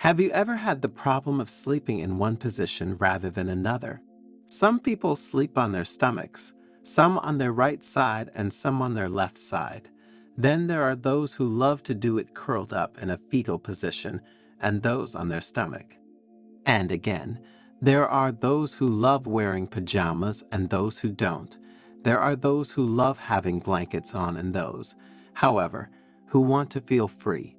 Have you ever had the problem of sleeping in one position rather than another? Some people sleep on their stomachs, some on their right side and some on their left side. Then there are those who love to do it curled up in a fetal position and those on their stomach. And again, there are those who love wearing pajamas and those who don't. There are those who love having blankets on and those, however, who want to feel free.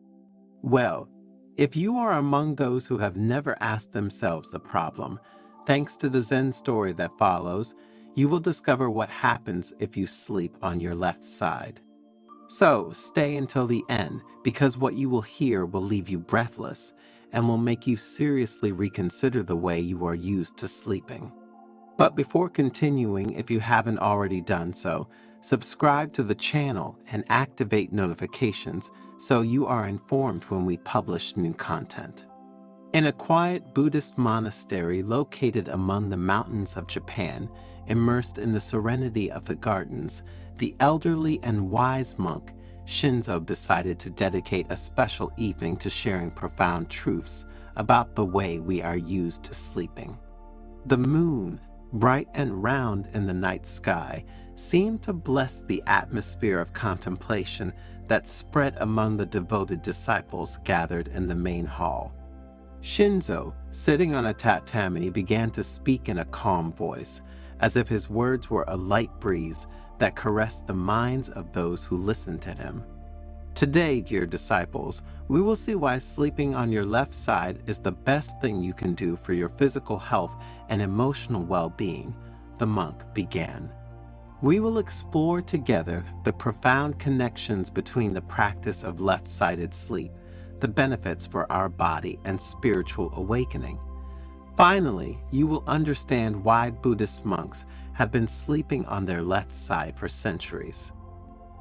Well, if you are among those who have never asked themselves the problem, thanks to the Zen story that follows, you will discover what happens if you sleep on your left side. So, stay until the end, because what you will hear will leave you breathless and will make you seriously reconsider the way you are used to sleeping. But before continuing, if you haven't already done so, subscribe to the channel and activate notifications so you are informed when we publish new content. In a quiet Buddhist monastery located among the mountains of Japan, immersed in the serenity of the gardens, the elderly and wise monk Shinzo decided to dedicate a special evening to sharing profound truths about the way we are used to sleeping. The moon, bright and round in the night sky, seemed to bless the atmosphere of contemplation that spread among the devoted disciples gathered in the main hall. Shinzo, sitting on a tatami, began to speak in a calm voice, as if his words were a light breeze that caressed the minds of those who listened to him. Today, dear disciples, we will see why sleeping on your left side is the best thing you can do for your physical health and emotional well-being, the monk began. We will explore together the profound connections between the practice of left-sided sleep, the benefits for our body and spiritual awakening. Finally, you will understand why Buddhist monks have been sleeping on their left side for centuries.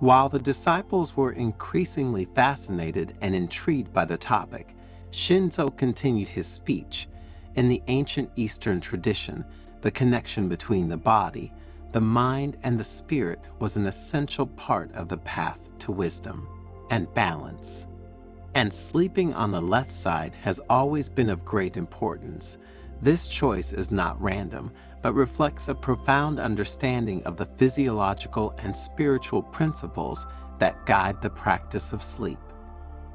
While the disciples were increasingly fascinated and intrigued by the topic, Shinzo continued his speech. In the ancient Eastern tradition, the connection between the body, the mind, and the spirit was an essential part of the path to wisdom and balance. And sleeping on the left side has always been of great importance. This choice is not random, but reflects a profound understanding of the physiological and spiritual principles that guide the practice of sleep.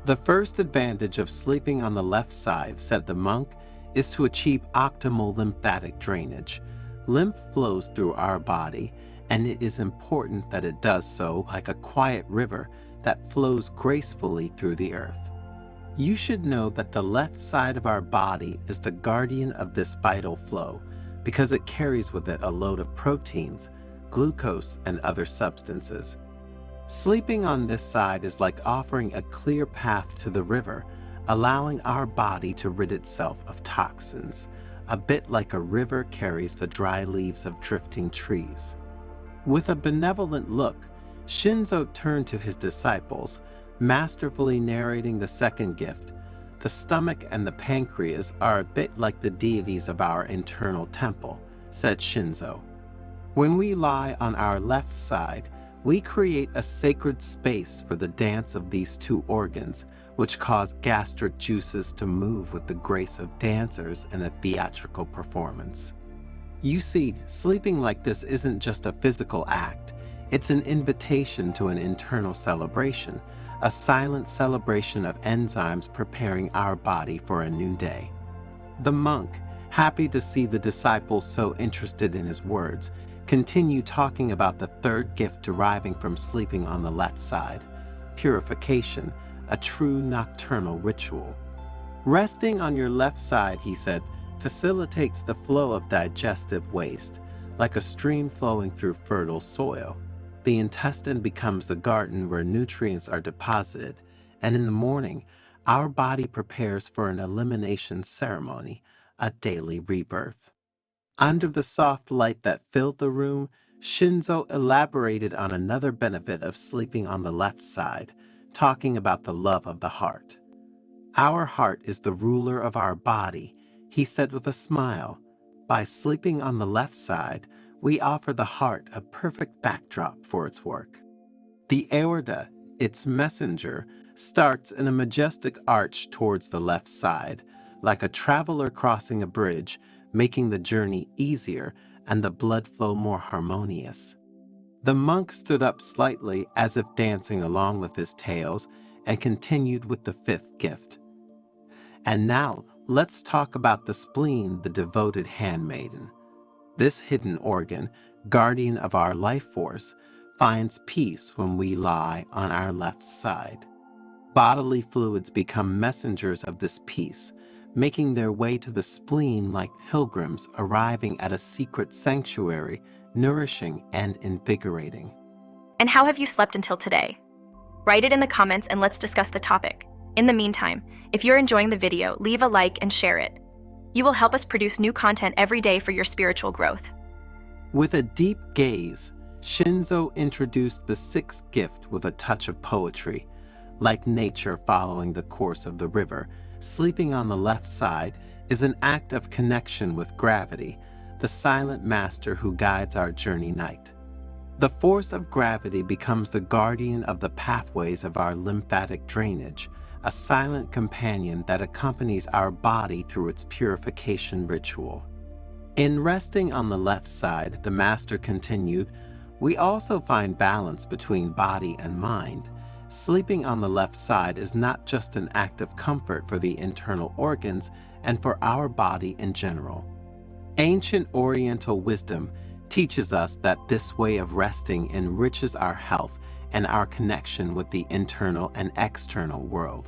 The first advantage of sleeping on the left side, said the monk, is to achieve optimal lymphatic drainage. Lymph flows through our body, and it is important that it does so like a quiet river that flows gracefully through the earth. You should know that the left side of our body is the guardian of this vital flow because it carries with it a load of proteins, glucose, and other substances. Sleeping on this side is like offering a clear path to the river, allowing our body to rid itself of toxins, a bit like a river carries the dry leaves of drifting trees. With a benevolent look, Shinzo turned to his disciples, masterfully narrating the second gift. The stomach and the pancreas are a bit like the deities of our internal temple, said Shinzo. When we lie on our left side, we create a sacred space for the dance of these two organs, which cause gastric juices to move with the grace of dancers in a theatrical performance. You see, sleeping like this isn't just a physical act, it's an invitation to an internal celebration, a silent celebration of enzymes preparing our body for a new day. The monk, happy to see the disciples so interested in his words, continued talking about the third gift deriving from sleeping on the left side, purification, a true nocturnal ritual. Resting on your left side, he said, facilitates the flow of digestive waste, like a stream flowing through fertile soil. The intestine becomes the garden where nutrients are deposited, and in the morning, our body prepares for an elimination ceremony, a daily rebirth. Under the soft light that filled the room, Shinzo elaborated on another benefit of sleeping on the left side, talking about the love of the heart. Our heart is the ruler of our body, he said with a smile. By sleeping on the left side, we offer the heart a perfect backdrop for its work. The aorta, its messenger, starts in a majestic arch towards the left side, like a traveler crossing a bridge, making the journey easier and the blood flow more harmonious. The monk stood up slightly as if dancing along with his tales and continued with the fifth gift. And now, let's talk about the spleen, the devoted handmaiden. This hidden organ, guardian of our life force, finds peace when we lie on our left side. Bodily fluids become messengers of this peace, making their way to the spleen like pilgrims arriving at a secret sanctuary, nourishing and invigorating. And how have you slept until today? Write it in the comments and let's discuss the topic. In the meantime, if you're enjoying the video, leave a like and share it. You will help us produce new content every day for your spiritual growth. With a deep gaze, Shinzo introduced the sixth gift with a touch of poetry. Like nature following the course of the river, sleeping on the left side is an act of connection with gravity, the silent master who guides our journey night. The force of gravity becomes the guardian of the pathways of our lymphatic drainage, a silent companion that accompanies our body through its purification ritual. In resting on the left side, the master continued, we also find balance between body and mind. Sleeping on the left side is not just an act of comfort for the internal organs and for our body in general. Ancient Oriental wisdom teaches us that this way of resting enriches our health and our connection with the internal and external world.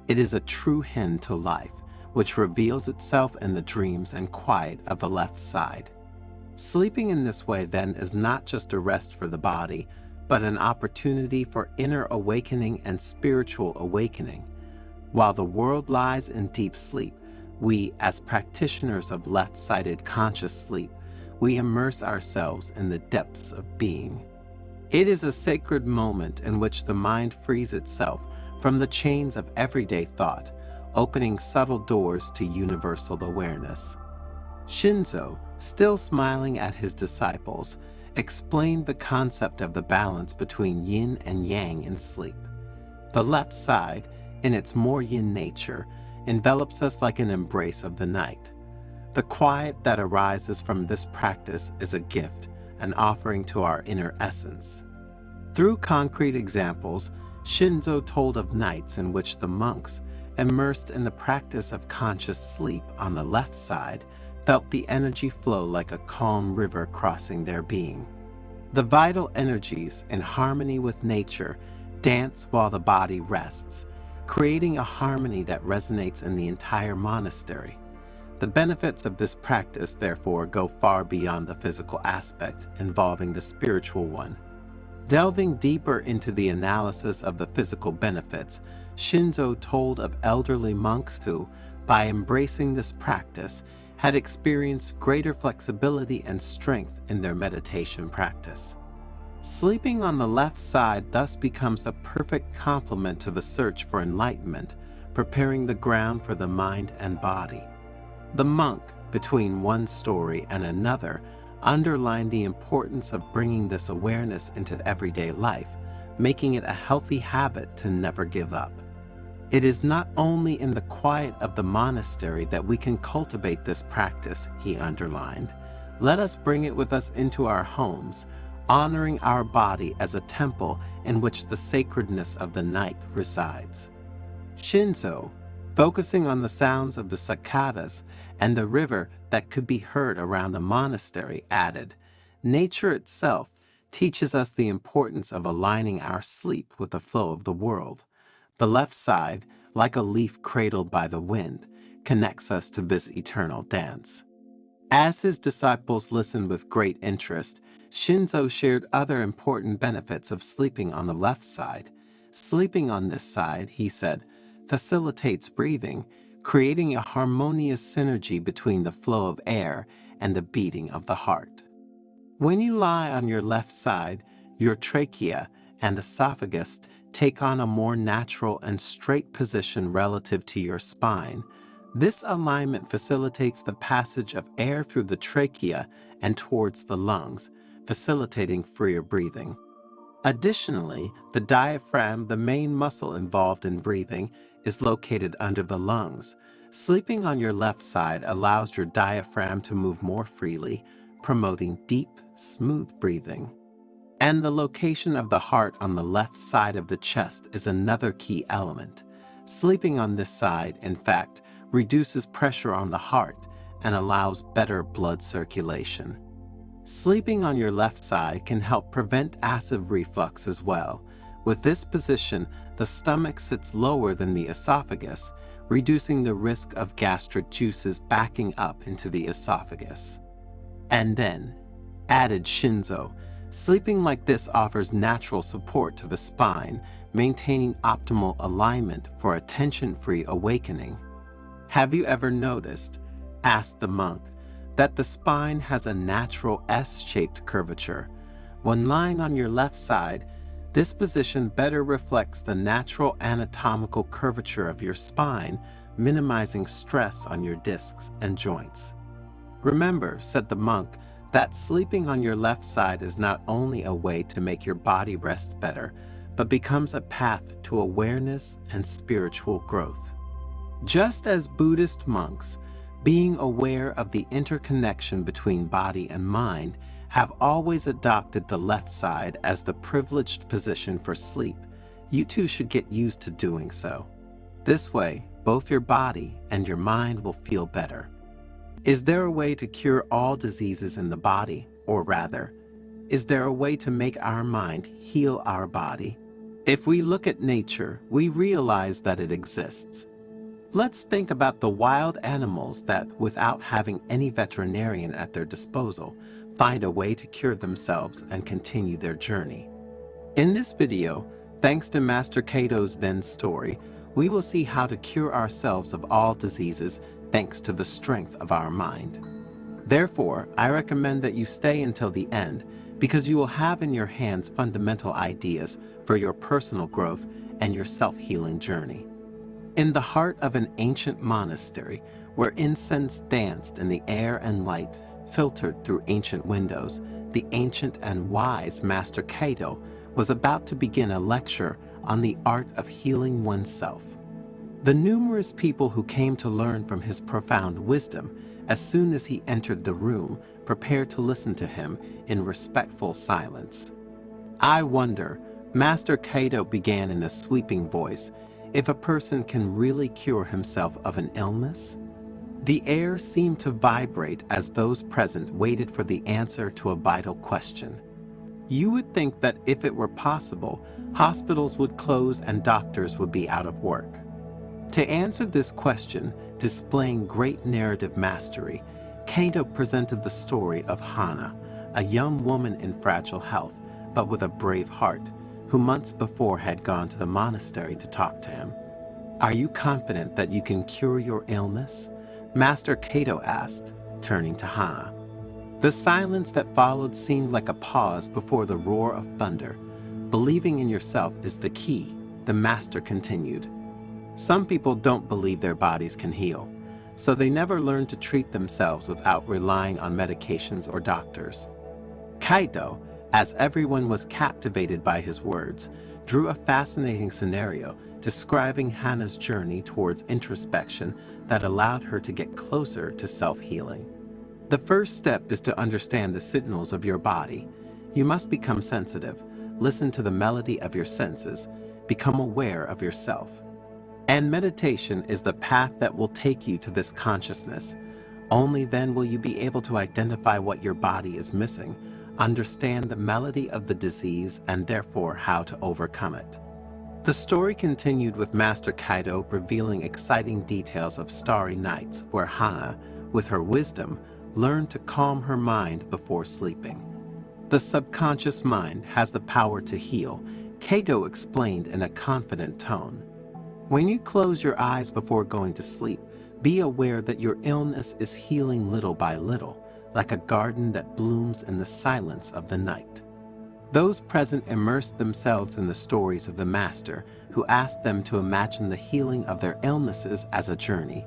It is a true hymn to life, which reveals itself in the dreams and quiet of the left side. Sleeping in this way then is not just a rest for the body, but an opportunity for inner awakening and spiritual awakening. While the world lies in deep sleep, we, as practitioners of left-sided conscious sleep, we immerse ourselves in the depths of being. It is a sacred moment in which the mind frees itself from the chains of everyday thought, opening subtle doors to universal awareness. Shinzo, still smiling at his disciples, explained the concept of the balance between yin and yang in sleep. The left side, in its more yin nature, envelops us like an embrace of the night. The quiet that arises from this practice is a gift, an offering to our inner essence. Through concrete examples, Shinzo told of nights in which the monks, immersed in the practice of conscious sleep on the left side, felt the energy flow like a calm river crossing their being. The vital energies, in harmony with nature, dance while the body rests, creating a harmony that resonates in the entire monastery. The benefits of this practice, therefore, go far beyond the physical aspect, involving the spiritual one. Delving deeper into the analysis of the physical benefits, Shinzo told of elderly monks who, by embracing this practice, had experienced greater flexibility and strength in their meditation practice. Sleeping on the left side thus becomes a perfect complement to the search for enlightenment, preparing the ground for the mind and body. The monk, between one story and another, underlined the importance of bringing this awareness into everyday life, making it a healthy habit to never give up. It is not only in the quiet of the monastery that we can cultivate this practice, he underlined. Let us bring it with us into our homes, honoring our body as a temple in which the sacredness of the night resides. Shinzo, focusing on the sounds of the cicadas and the river that could be heard around the monastery, added, nature itself teaches us the importance of aligning our sleep with the flow of the world. The left side, like a leaf cradled by the wind, connects us to this eternal dance. As his disciples listened with great interest, Shinzo shared other important benefits of sleeping on the left side. Sleeping on this side, he said, facilitates breathing, creating a harmonious synergy between the flow of air and the beating of the heart. When you lie on your left side, your trachea and esophagus take on a more natural and straight position relative to your spine. This alignment facilitates the passage of air through the trachea and towards the lungs, facilitating freer breathing. Additionally, the diaphragm, the main muscle involved in breathing, is located under the lungs, Sleeping on your left side allows your diaphragm to move more freely, promoting deep, smooth breathing. And the location of the heart on the left side of the chest is another key element. Sleeping on this side, in fact, reduces pressure on the heart and allows better blood circulation. Sleeping on your left side can help prevent acid reflux as well. With this position, the stomach sits lower than the esophagus, reducing the risk of gastric juices backing up into the esophagus. And then, added Shinzo, sleeping like this offers natural support to the spine, maintaining optimal alignment for a tension-free awakening. Have you ever noticed, asked the monk, that the spine has a natural S-shaped curvature? When lying on your left side, this position better reflects the natural anatomical curvature of your spine, minimizing stress on your discs and joints. Remember, said the monk, that sleeping on your left side is not only a way to make your body rest better, but becomes a path to awareness and spiritual growth. Just as Buddhist monks, being aware of the interconnection between body and mind, have always adopted the left side as the privileged position for sleep, you too should get used to doing so. This way, both your body and your mind will feel better. Is there a way to cure all diseases in the body? Or rather, is there a way to make our mind heal our body? If we look at nature, we realize that it exists. Let's think about the wild animals that, without having any veterinarian at their disposal, find a way to cure themselves and continue their journey. In this video, thanks to Master Kato's Zen story, we will see how to cure ourselves of all diseases thanks to the strength of our mind. Therefore, I recommend that you stay until the end because you will have in your hands fundamental ideas for your personal growth and your self-healing journey. In the heart of an ancient monastery, where incense danced in the air and light filtered through ancient windows, the ancient and wise Master Kato was about to begin a lecture on the art of healing oneself. The numerous people who came to learn from his profound wisdom, as soon as he entered the room, prepared to listen to him in respectful silence. I wonder, Master Kato began in a sweeping voice, if a person can really cure himself of an illness? The air seemed to vibrate as those present waited for the answer to a vital question. You would think that if it were possible, hospitals would close and doctors would be out of work. To answer this question, displaying great narrative mastery, Kato presented the story of Hana, a young woman in fragile health, but with a brave heart, who months before had gone to the monastery to talk to him. Are you confident that you can cure your illness? Master Kato asked, turning to Hana. The silence that followed seemed like a pause before the roar of thunder. Believing in yourself is the key, the master continued. Some people don't believe their bodies can heal, so they never learn to treat themselves without relying on medications or doctors. Kaito, as everyone was captivated by his words, drew a fascinating scenario describing Hana's journey towards introspection that allowed her to get closer to self-healing. The first step is to understand the signals of your body. You must become sensitive, listen to the melody of your senses, become aware of yourself. And meditation is the path that will take you to this consciousness. Only then will you be able to identify what your body is missing, understand the melody of the disease, and therefore how to overcome it. The story continued with Master Kaito revealing exciting details of starry nights where Hana, with her wisdom, learned to calm her mind before sleeping. The subconscious mind has the power to heal, Kaito explained in a confident tone. When you close your eyes before going to sleep, be aware that your illness is healing little by little, like a garden that blooms in the silence of the night. Those present immersed themselves in the stories of the Master, who asked them to imagine the healing of their illnesses as a journey.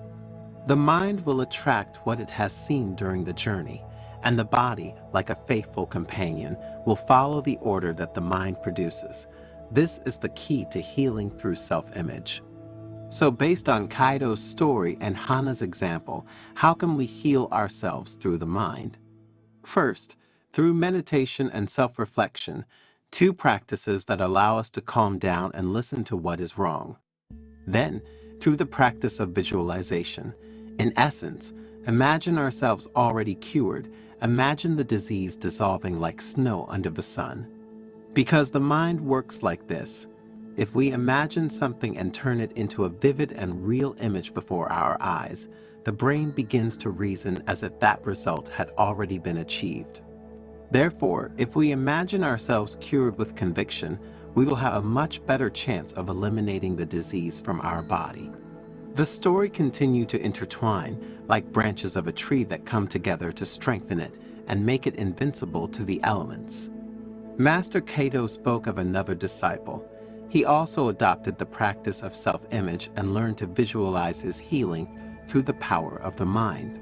The mind will attract what it has seen during the journey, and the body, like a faithful companion, will follow the order that the mind produces. This is the key to healing through self-image. So based on Kaido's story and Hana's example, how can we heal ourselves through the mind? First, through meditation and self-reflection, two practices that allow us to calm down and listen to what is wrong. Then, through the practice of visualization. In essence, imagine ourselves already cured. Imagine the disease dissolving like snow under the sun. Because the mind works like this. If we imagine something and turn it into a vivid and real image before our eyes, the brain begins to reason as if that result had already been achieved. Therefore, if we imagine ourselves cured with conviction, we will have a much better chance of eliminating the disease from our body. The story continued to intertwine like branches of a tree that come together to strengthen it and make it invincible to the elements. Master Kato spoke of another disciple. He also adopted the practice of self-image and learned to visualize his healing through the power of the mind.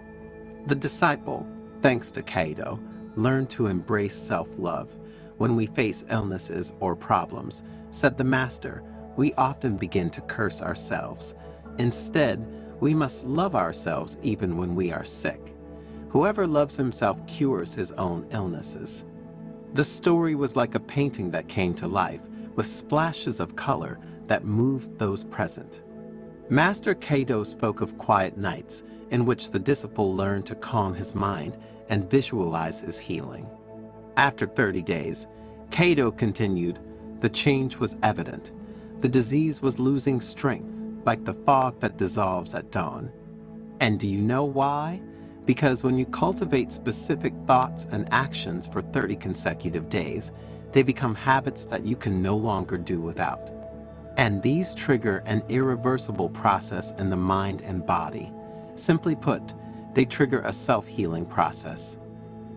The disciple, thanks to Kato, learned to embrace self-love. When we face illnesses or problems, said the master, we often begin to curse ourselves. Instead, we must love ourselves even when we are sick. Whoever loves himself cures his own illnesses. The story was like a painting that came to life, with splashes of color that moved those present. Master Kato spoke of quiet nights in which the disciple learned to calm his mind and visualize his healing. After 30 days, Kato continued, the change was evident. The disease was losing strength, like the fog that dissolves at dawn. And do you know why? Because when you cultivate specific thoughts and actions for 30 consecutive days, they become habits that you can no longer do without. And these trigger an irreversible process in the mind and body. Simply put, they trigger a self-healing process.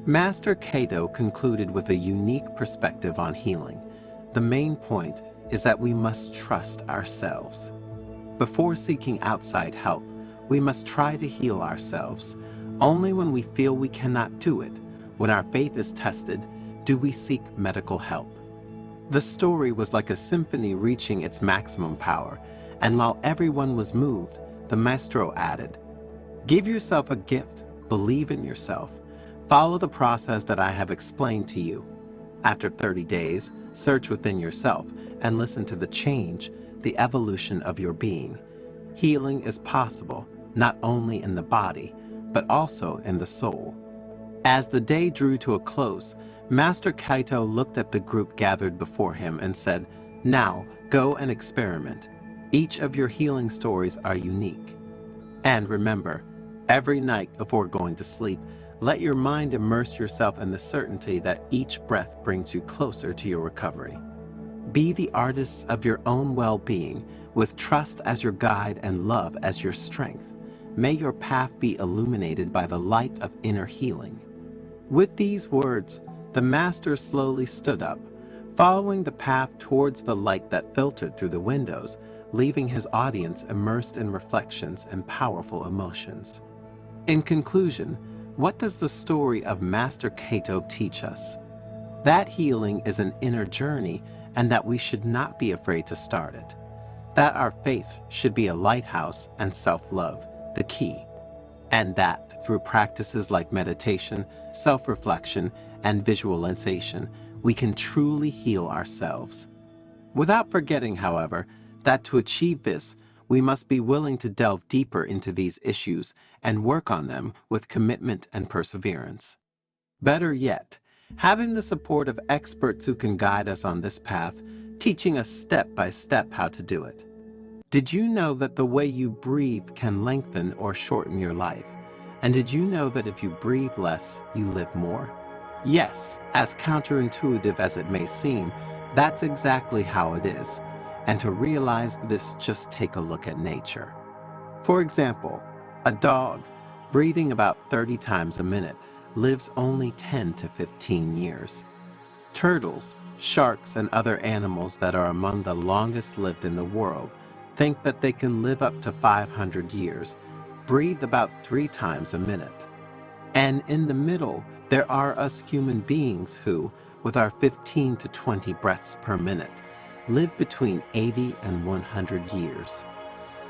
Master Kato concluded with a unique perspective on healing. The main point is that we must trust ourselves. Before seeking outside help, we must try to heal ourselves. Only when we feel we cannot do it, when our faith is tested, do we seek medical help. The story was like a symphony reaching its maximum power, and while everyone was moved, the maestro added, give yourself a gift, believe in yourself, follow the process that I have explained to you. After 30 days, search within yourself and listen to the change, the evolution of your being. Healing is possible, not only in the body, but also in the soul. As the day drew to a close, Master Kaito looked at the group gathered before him and said, now, go and experiment. Each of your healing stories are unique. And remember, every night before going to sleep, let your mind immerse yourself in the certainty that each breath brings you closer to your recovery. Be the artists of your own well-being, with trust as your guide and love as your strength. May your path be illuminated by the light of inner healing. With these words, the master slowly stood up, following the path towards the light that filtered through the windows, leaving his audience immersed in reflections and powerful emotions. In conclusion, what does the story of Master Kato teach us? That healing is an inner journey and that we should not be afraid to start it. That our faith should be a lighthouse and self-love, the key. And that through practices like meditation, self-reflection, and visualization, we can truly heal ourselves. Without forgetting, however, that to achieve this, we must be willing to delve deeper into these issues and work on them with commitment and perseverance. Better yet, having the support of experts who can guide us on this path, teaching us step by step how to do it. Did you know that the way you breathe can lengthen or shorten your life? And did you know that if you breathe less, you live more? Yes, as counterintuitive as it may seem, that's exactly how it is. And to realize this, just take a look at nature. For example, a dog, breathing about 30 times a minute, lives only 10 to 15 years. Turtles, sharks, and other animals that are among the longest lived in the world think that they can live up to 500 years, breathe about 3 times a minute. And in the middle, there are us human beings who, with our 15 to 20 breaths per minute, live between 80 and 100 years.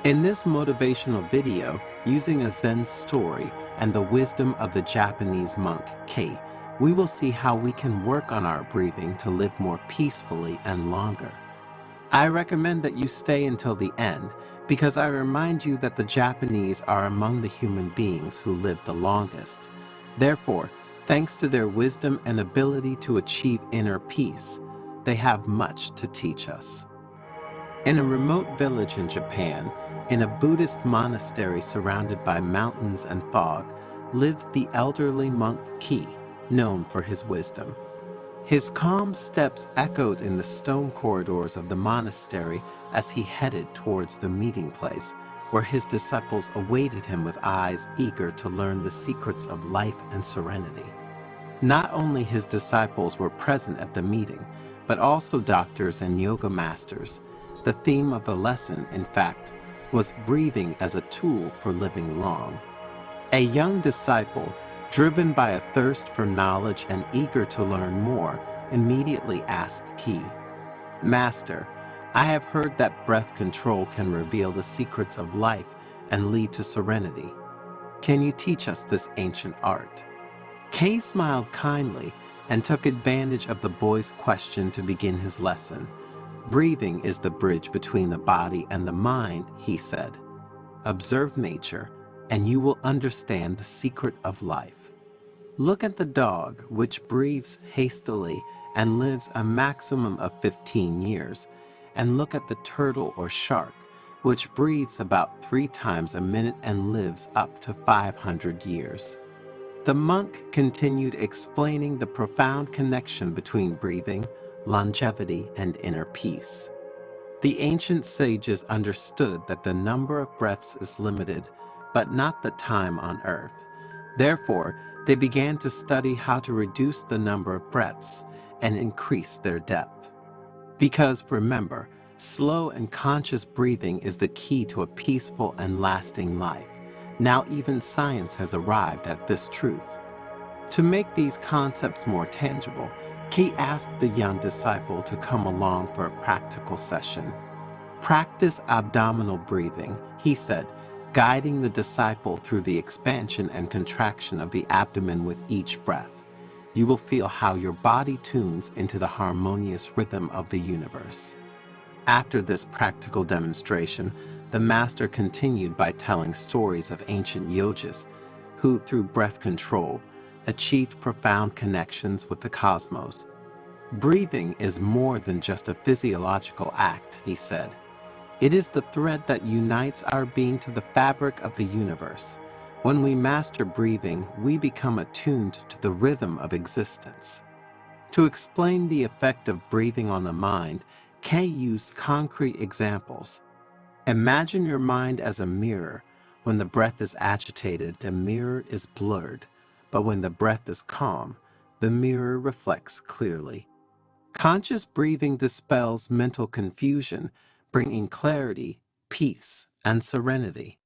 In this motivational video, using a Zen story and the wisdom of the Japanese monk Kei, we will see how we can work on our breathing to live more peacefully and longer. I recommend that you stay until the end because I remind you that the Japanese are among the human beings who live the longest. Therefore, thanks to their wisdom and ability to achieve inner peace, they have much to teach us. In a remote village in Japan, in a Buddhist monastery surrounded by mountains and fog, lived the elderly monk Kei, known for his wisdom. His calm steps echoed in the stone corridors of the monastery as he headed towards the meeting place, where his disciples awaited him with eyes eager to learn the secrets of life and serenity. Not only his disciples were present at the meeting, but also doctors and yoga masters. The theme of the lesson, in fact, was breathing as a tool for living long. A young disciple, driven by a thirst for knowledge and eager to learn more, immediately asked Kei, "Master, I have heard that breath control can reveal the secrets of life and lead to serenity. Can you teach us this ancient art?" Kei smiled kindly and took advantage of the boy's question to begin his lesson. "Breathing is the bridge between the body and the mind," he said. "Observe nature, and you will understand the secret of life. Look at the dog, which breathes hastily and lives a maximum of 15 years, and look at the turtle or shark, which breathes about 3 times a minute and lives up to 500 years." The monk continued explaining the profound connection between breathing, longevity, and inner peace. The ancient sages understood that the number of breaths is limited, but not the time on earth. Therefore, they began to study how to reduce the number of breaths and increase their depth. Because remember, slow and conscious breathing is the key to a peaceful and lasting life. Now even science has arrived at this truth. To make these concepts more tangible, Kei asked the young disciple to come along for a practical session. "Practice abdominal breathing," he said, guiding the disciple through the expansion and contraction of the abdomen with each breath. "You will feel how your body tunes into the harmonious rhythm of the universe." After this practical demonstration, the master continued by telling stories of ancient yogis who, through breath control, achieved profound connections with the cosmos. "Breathing is more than just a physiological act," he said. "It is the thread that unites our being to the fabric of the universe. When we master breathing, we become attuned to the rhythm of existence." To explain the effect of breathing on the mind, Kei used concrete examples. Imagine your mind as a mirror. When the breath is agitated, the mirror is blurred, but when the breath is calm, the mirror reflects clearly. Conscious breathing dispels mental confusion, bringing clarity, peace, and serenity.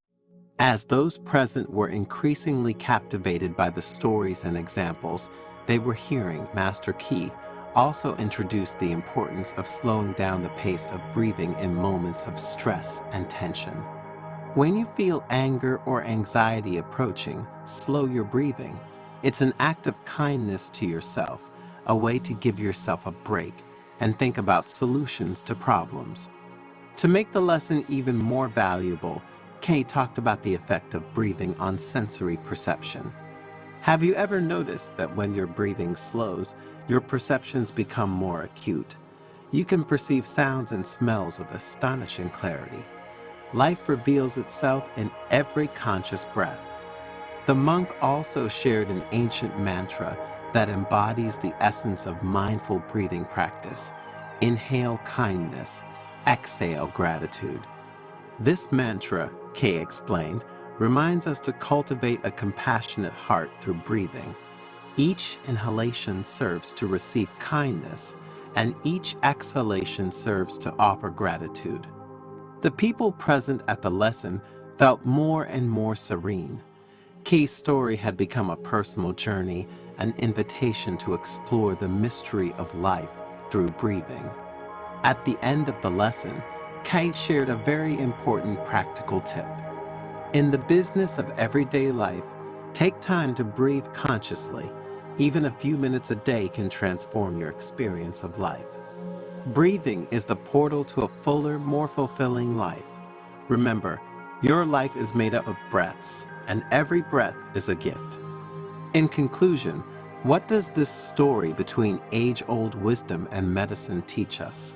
As those present were increasingly captivated by the stories and examples they were hearing, Master Kei also introduced the importance of slowing down the pace of breathing in moments of stress and tension. When you feel anger or anxiety approaching, slow your breathing. It's an act of kindness to yourself, a way to give yourself a break and think about solutions to problems. To make the lesson even more valuable, Kei talked about the effect of breathing on sensory perception. Have you ever noticed that when your breathing slows, your perceptions become more acute? You can perceive sounds and smells with astonishing clarity. Life reveals itself in every conscious breath. The monk also shared an ancient mantra that embodies the essence of mindful breathing practice. Inhale kindness, exhale gratitude. This mantra, Kei explained, reminds us to cultivate a compassionate heart through breathing. Each inhalation serves to receive kindness, and each exhalation serves to offer gratitude. The people present at the lesson felt more and more serene. Kei's story had become a personal journey, an invitation to explore the mystery of life through breathing. At the end of the lesson, Kate shared a very important practical tip. In the business of everyday life, take time to breathe consciously. Even a few minutes a day can transform your experience of life. Breathing is the portal to a fuller, more fulfilling life. Remember, your life is made up of breaths, and every breath is a gift. In conclusion, what does this story between age-old wisdom and medicine teach us?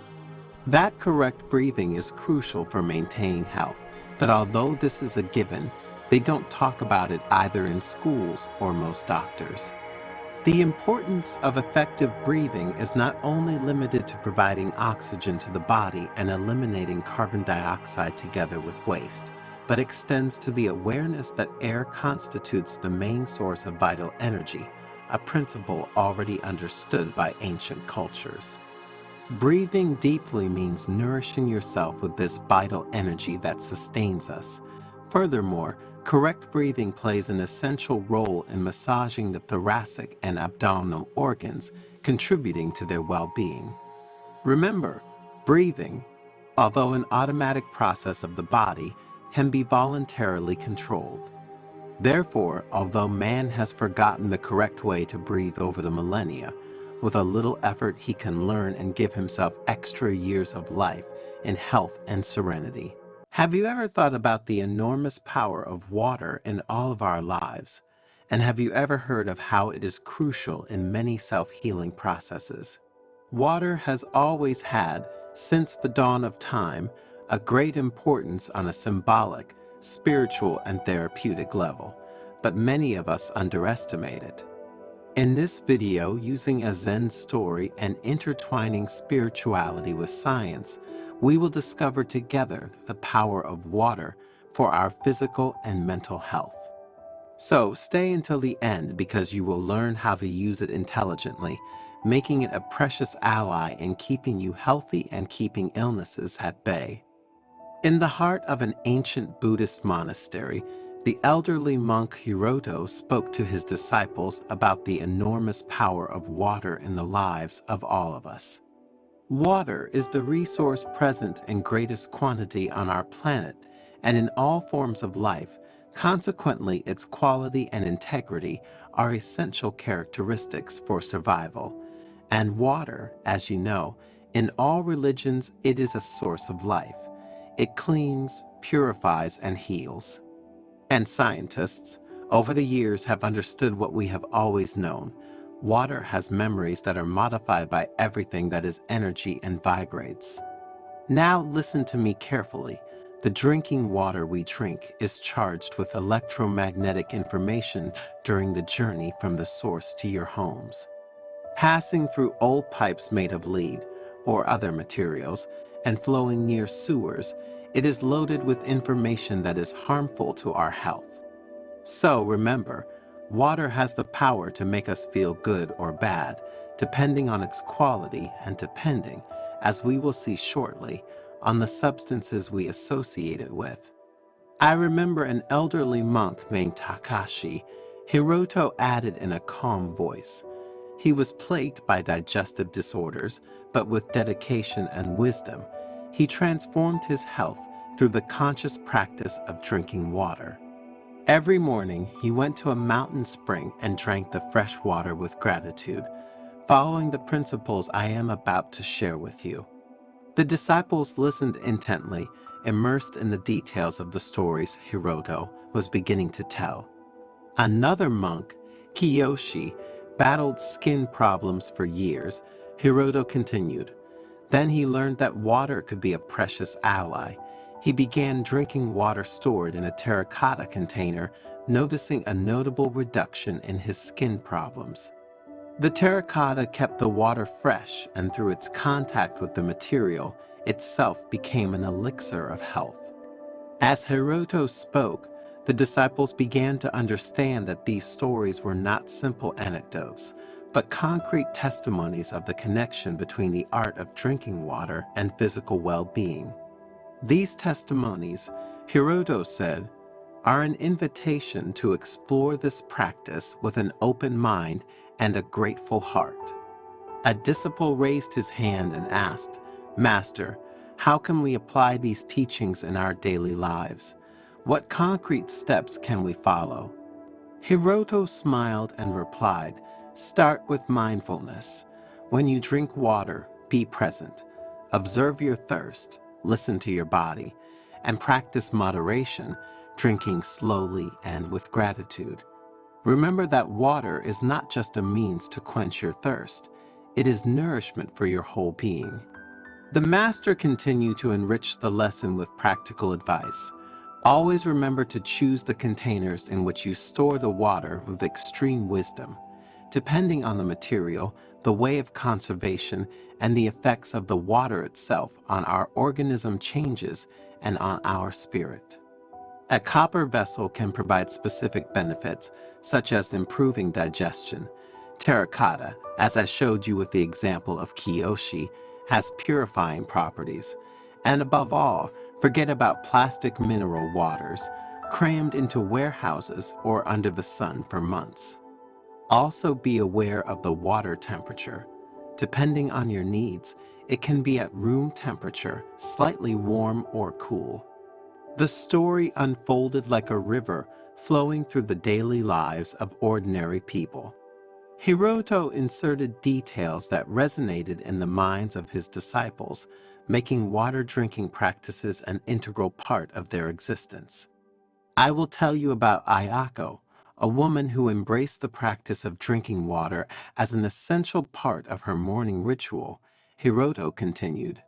That correct breathing is crucial for maintaining health, but although this is a given, they don't talk about it either in schools or most doctors. The importance of effective breathing is not only limited to providing oxygen to the body and eliminating carbon dioxide together with waste, but extends to the awareness that air constitutes the main source of vital energy, a principle already understood by ancient cultures. Breathing deeply means nourishing yourself with this vital energy that sustains us. Furthermore, correct breathing plays an essential role in massaging the thoracic and abdominal organs, contributing to their well-being. Remember, breathing, although an automatic process of the body, can be voluntarily controlled. Therefore, although man has forgotten the correct way to breathe over the millennia, with a little effort he can learn and give himself extra years of life in health and serenity. Have you ever thought about the enormous power of water in all of our lives? And have you ever heard of how it is crucial in many self-healing processes? Water has always had, since the dawn of time, a great importance on a symbolic, spiritual, and therapeutic level, but many of us underestimate it. In this video, using a Zen story and intertwining spirituality with science, we will discover together the power of water for our physical and mental health. So stay until the end because you will learn how to use it intelligently, making it a precious ally in keeping you healthy and keeping illnesses at bay. In the heart of an ancient Buddhist monastery, the elderly monk Hiroto spoke to his disciples about the enormous power of water in the lives of all of us. Water is the resource present in greatest quantity on our planet and in all forms of life. Consequently, its quality and integrity are essential characteristics for survival. And water, as you know, in all religions, it is a source of life. It cleans, purifies, and heals. And scientists, over the years, have understood what we have always known. Water has memories that are modified by everything that is energy and vibrates. Now listen to me carefully. The drinking water we drink is charged with electromagnetic information during the journey from the source to your homes. Passing through old pipes made of lead or other materials and flowing near sewers, it is loaded with information that is harmful to our health. So remember, water has the power to make us feel good or bad, depending on its quality and depending, as we will see shortly, on the substances we associate it with. I remember an elderly monk named Takashi. Hiroto added in a calm voice. He was plagued by digestive disorders, but with dedication and wisdom, he transformed his health through the conscious practice of drinking water. Every morning, he went to a mountain spring and drank the fresh water with gratitude, following the principles I am about to share with you. The disciples listened intently, immersed in the details of the stories Hiroto was beginning to tell. Another monk, Kiyoshi, battled skin problems for years. Hiroto continued. Then he learned that water could be a precious ally. He began drinking water stored in a terracotta container, noticing a notable reduction in his skin problems. The terracotta kept the water fresh, and through its contact with the material, itself became an elixir of health. As Hiroto spoke, the disciples began to understand that these stories were not simple anecdotes, but concrete testimonies of the connection between the art of drinking water and physical well-being. These testimonies, Hiroto said, are an invitation to explore this practice with an open mind and a grateful heart. A disciple raised his hand and asked, "Master, How can we apply these teachings in our daily lives? What concrete steps can we follow? Hiroto smiled and replied, "Start with mindfulness. When you drink water, be present. Observe your thirst, listen to your body, and practice moderation, drinking slowly and with gratitude. Remember that water is not just a means to quench your thirst, it is nourishment for your whole being." The master continued to enrich the lesson with practical advice. Always remember to choose the containers in which you store the water with extreme wisdom. Depending on the material, the way of conservation, and the effects of the water itself on our organism changes and on our spirit. A copper vessel can provide specific benefits, such as improving digestion. Terracotta, as I showed you with the example of Kiyoshi, has purifying properties. And above all, forget about plastic mineral waters, crammed into warehouses or under the sun for months. Also be aware of the water temperature. Depending on your needs, it can be at room temperature, slightly warm or cool. The story unfolded like a river flowing through the daily lives of ordinary people. Hiroto inserted details that resonated in the minds of his disciples, making water drinking practices an integral part of their existence. I will tell you about Ayako, a woman who embraced the practice of drinking water as an essential part of her morning ritual. Hiroto continued.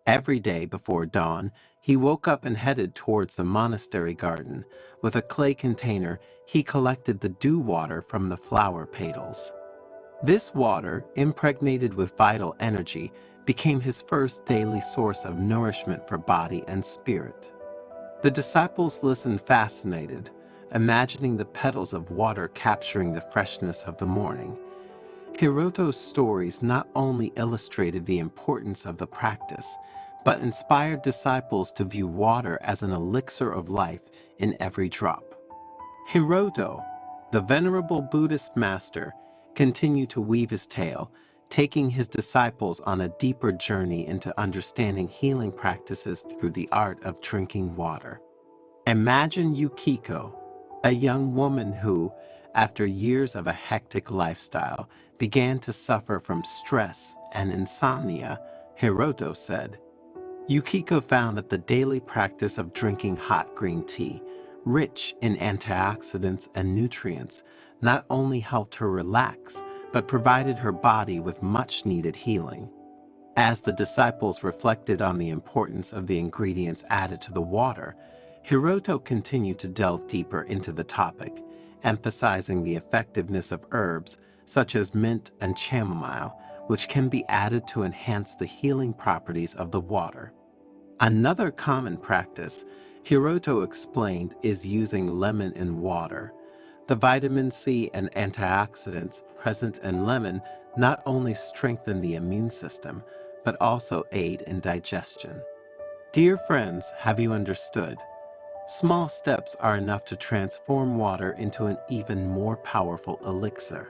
Every day before dawn, he woke up and headed towards the monastery garden. With a clay container, he collected the dew water from the flower petals. This water, impregnated with vital energy, became his first daily source of nourishment for body and spirit. The disciples listened fascinated, imagining the petals of water capturing the freshness of the morning. Hiroto's stories not only illustrated the importance of the practice, but inspired disciples to view water as an elixir of life in every drop. Hiroto, the venerable Buddhist master, continued to weave his tale, taking his disciples on a deeper journey into understanding healing practices through the art of drinking water. Imagine Yukiko, a young woman who, after years of a hectic lifestyle, began to suffer from stress and insomnia. Hiroto said. Yukiko found that the daily practice of drinking hot green tea, rich in antioxidants and nutrients, not only helped her relax, but provided her body with much-needed healing. As the disciples reflected on the importance of the ingredients added to the water, Hiroto continued to delve deeper into the topic, emphasizing the effectiveness of herbs such as mint and chamomile, which can be added to enhance the healing properties of the water. Another common practice, Hiroto explained, is using lemon in water. The vitamin C and antioxidants present in lemon not only strengthen the immune system, but also aid in digestion. Dear friends, have you understood? Small steps are enough to transform water into an even more powerful elixir.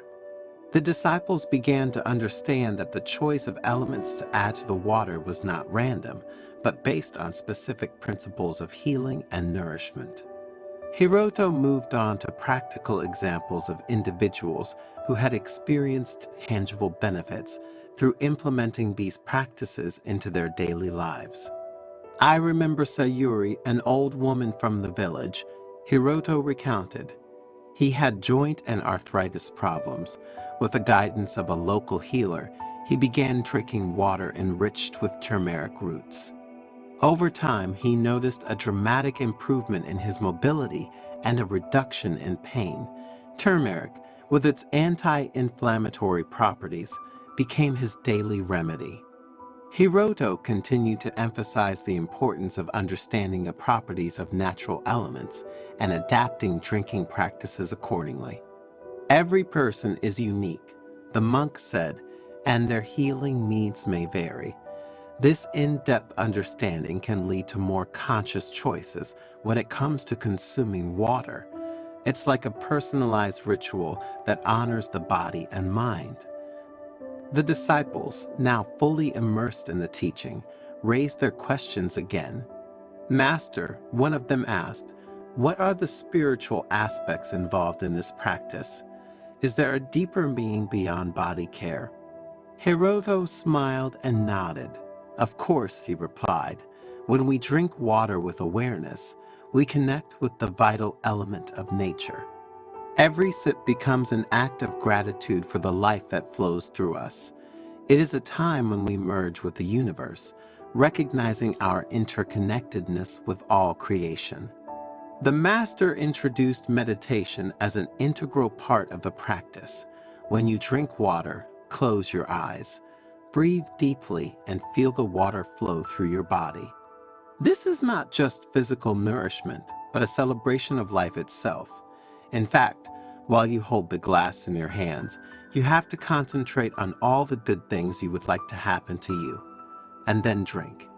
The disciples began to understand that the choice of elements to add to the water was not random, but based on specific principles of healing and nourishment. Hiroto moved on to practical examples of individuals who had experienced tangible benefits through implementing these practices into their daily lives. I remember Sayuri, an old woman from the village. Hiroto recounted. He had joint and arthritis problems. With the guidance of a local healer, he began drinking water enriched with turmeric roots. Over time, he noticed a dramatic improvement in his mobility and a reduction in pain. Turmeric, with its anti-inflammatory properties, became his daily remedy. Hiroto continued to emphasize the importance of understanding the properties of natural elements and adapting drinking practices accordingly. Every person is unique, the monk said, and their healing needs may vary. This in-depth understanding can lead to more conscious choices when it comes to consuming water. It's like a personalized ritual that honors the body and mind. The disciples, now fully immersed in the teaching, raised their questions again. "Master," one of them asked, "what are the spiritual aspects involved in this practice? Is there a deeper meaning beyond body care?" Hiroto smiled and nodded. "Of course," he replied. "When we drink water with awareness, we connect with the vital element of nature. Every sip becomes an act of gratitude for the life that flows through us. It is a time when we merge with the universe, recognizing our interconnectedness with all creation." The master introduced meditation as an integral part of the practice. When you drink water, close your eyes, breathe deeply, and feel the water flow through your body. This is not just physical nourishment, but a celebration of life itself. In fact, while you hold the glass in your hands, you have to concentrate on all the good things you would like to happen to you, and then drink.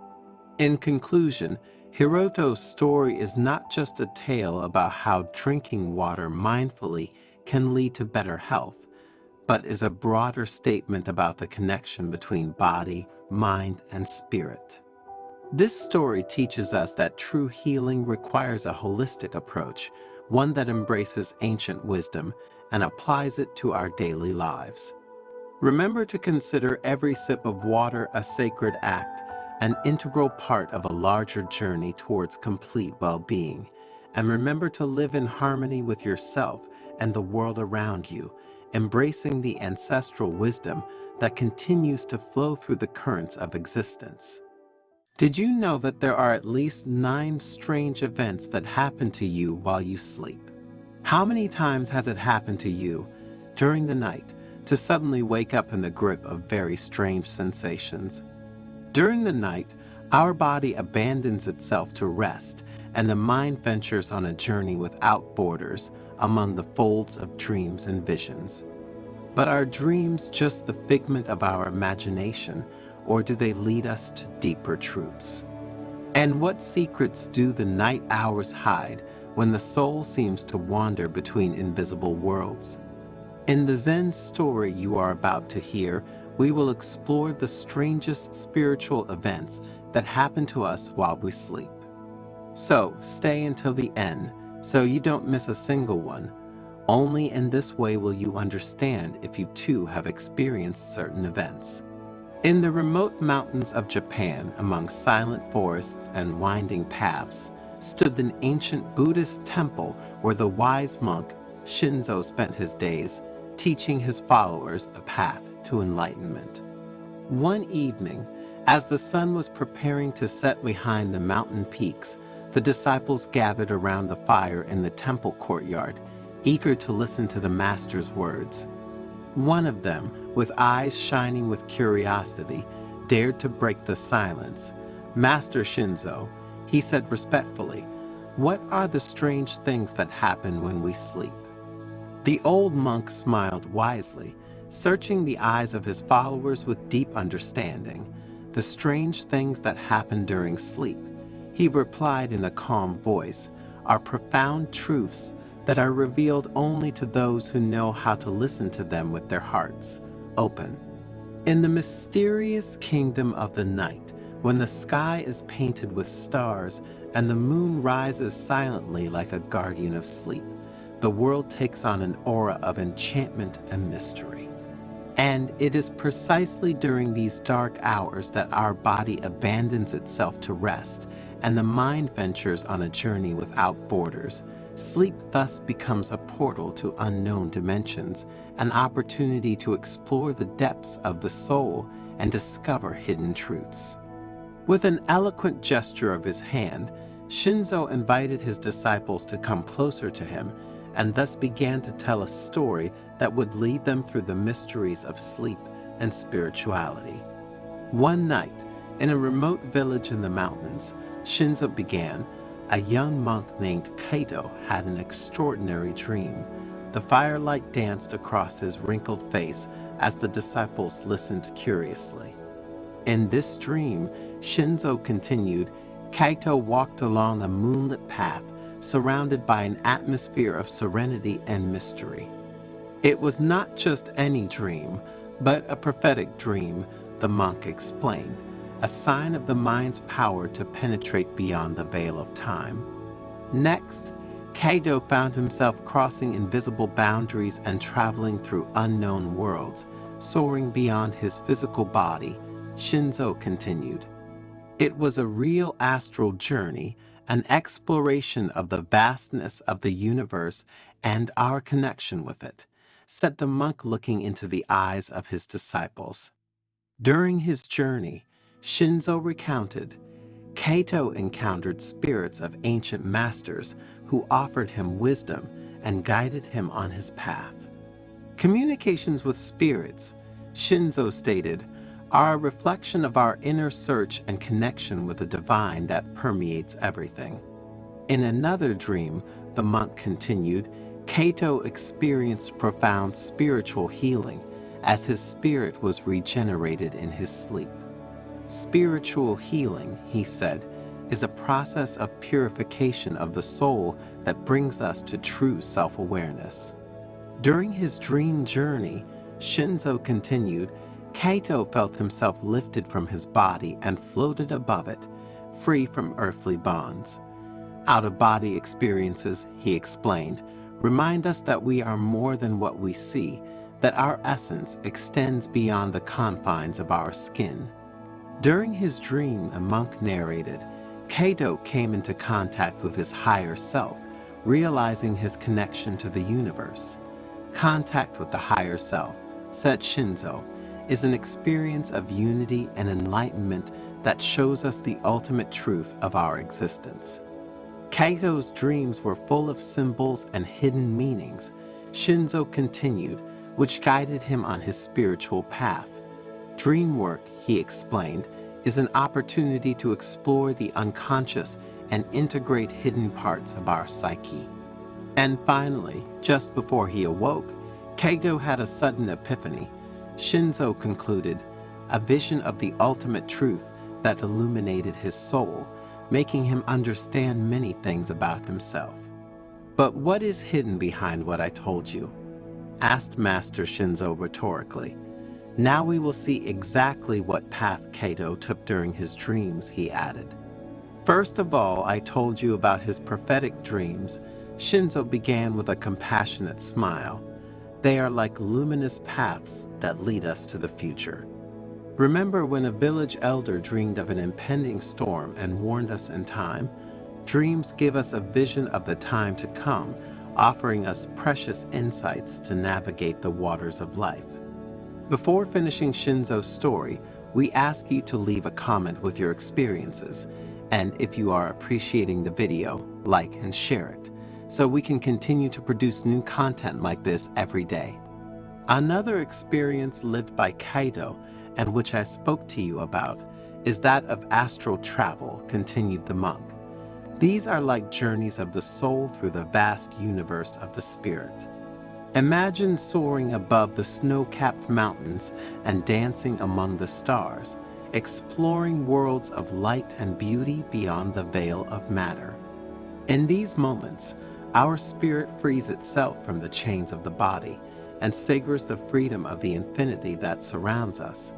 In conclusion, Hiroto's story is not just a tale about how drinking water mindfully can lead to better health, but is a broader statement about the connection between body, mind, and spirit. This story teaches us that true healing requires a holistic approach, one that embraces ancient wisdom and applies it to our daily lives. Remember to consider every sip of water a sacred act, an integral part of a larger journey towards complete well-being. And remember to live in harmony with yourself and the world around you, embracing the ancestral wisdom that continues to flow through the currents of existence. Did you know that there are at least 9 strange events that happen to you while you sleep? How many times has it happened to you during the night to suddenly wake up in the grip of very strange sensations? During the night, our body abandons itself to rest, and the mind ventures on a journey without borders among the folds of dreams and visions. But are dreams just the figment of our imagination, or do they lead us to deeper truths? And what secrets do the night hours hide when the soul seems to wander between invisible worlds? In the Zen story you are about to hear, we will explore the strangest spiritual events that happen to us while we sleep. So stay until the end so you don't miss a single one. Only in this way will you understand if you too have experienced certain events. In the remote mountains of Japan, among silent forests and winding paths, stood an ancient Buddhist temple where the wise monk Shinzo spent his days teaching his followers the path to enlightenment. One evening, as the sun was preparing to set behind the mountain peaks, the disciples gathered around the fire in the temple courtyard, eager to listen to the master's words. One of them, with eyes shining with curiosity, dared to break the silence. "Master Shinzo," he said respectfully, "what are the strange things that happen when we sleep?" The old monk smiled wisely, searching the eyes of his followers with deep understanding. "The strange things that happen during sleep," he replied in a calm voice, "are profound truths that are revealed only to those who know how to listen to them with their hearts open. In the mysterious kingdom of the night, when the sky is painted with stars and the moon rises silently like a guardian of sleep, the world takes on an aura of enchantment and mystery. And it is precisely during these dark hours that our body abandons itself to rest and the mind ventures on a journey without borders. Sleep thus becomes a portal to unknown dimensions, an opportunity to explore the depths of the soul and discover hidden truths." With an eloquent gesture of his hand, Shinzo invited his disciples to come closer to him and thus began to tell a story that would lead them through the mysteries of sleep and spirituality. One night, in a remote village in the mountains, Shinzo began, a young monk named Kaito had an extraordinary dream. The firelight danced across his wrinkled face as the disciples listened curiously. In this dream, Shinzo continued, Kaito walked along a moonlit path, surrounded by an atmosphere of serenity and mystery. It was not just any dream, but a prophetic dream, the monk explained. a sign of the mind's power to penetrate beyond the veil of time. Next, Kato found himself crossing invisible boundaries and traveling through unknown worlds, soaring beyond his physical body. Shinzo continued. It was a real astral journey, an exploration of the vastness of the universe and our connection with it, said the monk, looking into the eyes of his disciples. During his journey, Shinzo recounted, Kato encountered spirits of ancient masters who offered him wisdom and guided him on his path. Communications with spirits, Shinzo stated, are a reflection of our inner search and connection with the divine that permeates everything. In another dream, the monk continued, Kato experienced profound spiritual healing as his spirit was regenerated in his sleep. Spiritual healing, he said, is a process of purification of the soul that brings us to true self-awareness. During his dream journey, Shinzo continued, Kato felt himself lifted from his body and floated above it, free from earthly bonds. Out-of-body experiences, he explained, remind us that we are more than what we see, that our essence extends beyond the confines of our skin. During his dream, a monk narrated, Kato came into contact with his higher self, realizing his connection to the universe. Contact with the higher self, said Shinzo, is an experience of unity and enlightenment that shows us the ultimate truth of our existence. Kato's dreams were full of symbols and hidden meanings, Shinzo continued, which guided him on his spiritual path. Dream work, he explained, is an opportunity to explore the unconscious and integrate hidden parts of our psyche. And finally, just before he awoke, Kato had a sudden epiphany. Shinzo concluded, a vision of the ultimate truth that illuminated his soul, making him understand many things about himself. But what is hidden behind what I told you? Asked Master Shinzo rhetorically. Now we will see exactly what path Kato took during his dreams, he added. First of all, I told you about his prophetic dreams. Shinzo began with a compassionate smile. They are like luminous paths that lead us to the future. Remember when a village elder dreamed of an impending storm and warned us in time? Dreams give us a vision of the time to come, offering us precious insights to navigate the waters of life. Before finishing Shinzo's story, we ask you to leave a comment with your experiences, and if you are appreciating the video, like and share it, so we can continue to produce new content like this every day. Another experience lived by Kato, and which I spoke to you about, is that of astral travel, continued the monk. These are like journeys of the soul through the vast universe of the spirit. Imagine soaring above the snow-capped mountains and dancing among the stars, exploring worlds of light and beauty beyond the veil of matter. In these moments, our spirit frees itself from the chains of the body and savors the freedom of the infinity that surrounds us.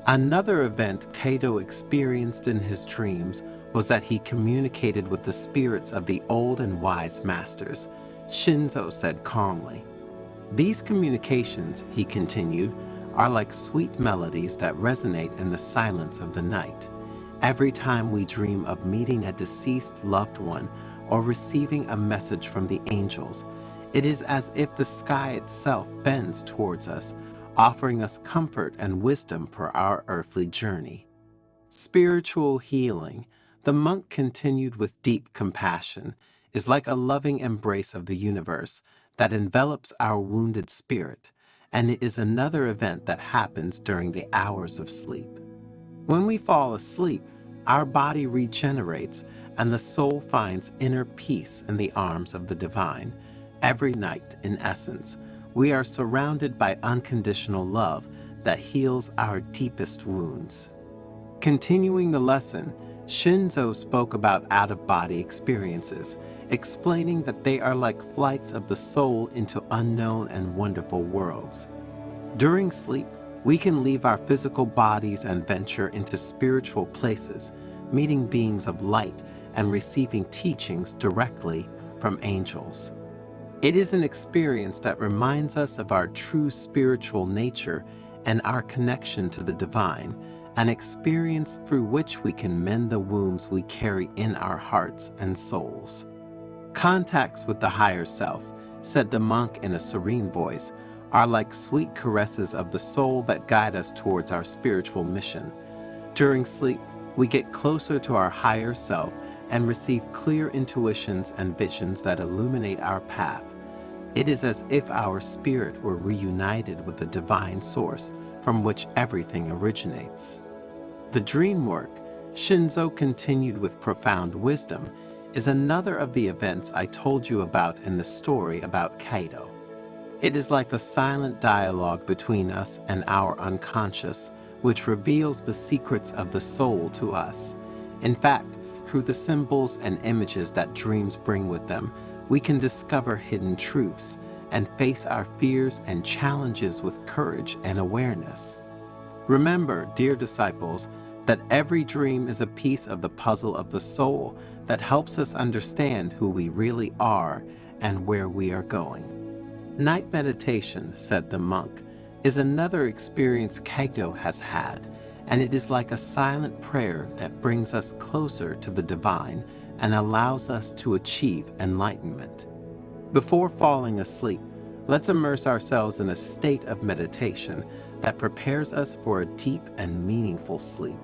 Another event Kato experienced in his dreams was that he communicated with the spirits of the old and wise masters, Shinzo said calmly. These communications, he continued, are like sweet melodies that resonate in the silence of the night. Every time we dream of meeting a deceased loved one or receiving a message from the angels, it is as if the sky itself bends towards us, offering us comfort and wisdom for our earthly journey. Spiritual healing, the monk continued with deep compassion, is like a loving embrace of the universe that envelops our wounded spirit, and it is another event that happens during the hours of sleep. When we fall asleep, our body regenerates and the soul finds inner peace in the arms of the divine. Every night, in essence, we are surrounded by unconditional love that heals our deepest wounds. Continuing the lesson, Shinzo spoke about out-of-body experiences, explaining that they are like flights of the soul into unknown and wonderful worlds. During sleep, We can leave our physical bodies and venture into spiritual places, meeting beings of light and receiving teachings directly from angels. It is an experience that reminds us of our true spiritual nature and our connection to the divine, an experience through which we can mend the wounds we carry in our hearts and souls. Contacts with the higher self, said the monk in a serene voice, are like sweet caresses of the soul that guide us towards our spiritual mission. During sleep, we get closer to our higher self and receive clear intuitions and visions that illuminate our path. It is as if our spirit were reunited with the divine source from which everything originates. The dream work, Shinzo continued with profound wisdom, is another of the events I told you about in the story about Kaido. It is like a silent dialogue between us and our unconscious, which reveals the secrets of the soul to us. In fact, through the symbols and images that dreams bring with them, we can discover hidden truths and face our fears and challenges with courage and awareness. Remember, dear disciples, that every dream is a piece of the puzzle of the soul that helps us understand who we really are and where we are going. Night meditation, said the monk, is another experience Kaido has had, and it is like a silent prayer that brings us closer to the divine and allows us to achieve enlightenment. Before falling asleep, let's immerse ourselves in a state of meditation that prepares us for a deep and meaningful sleep.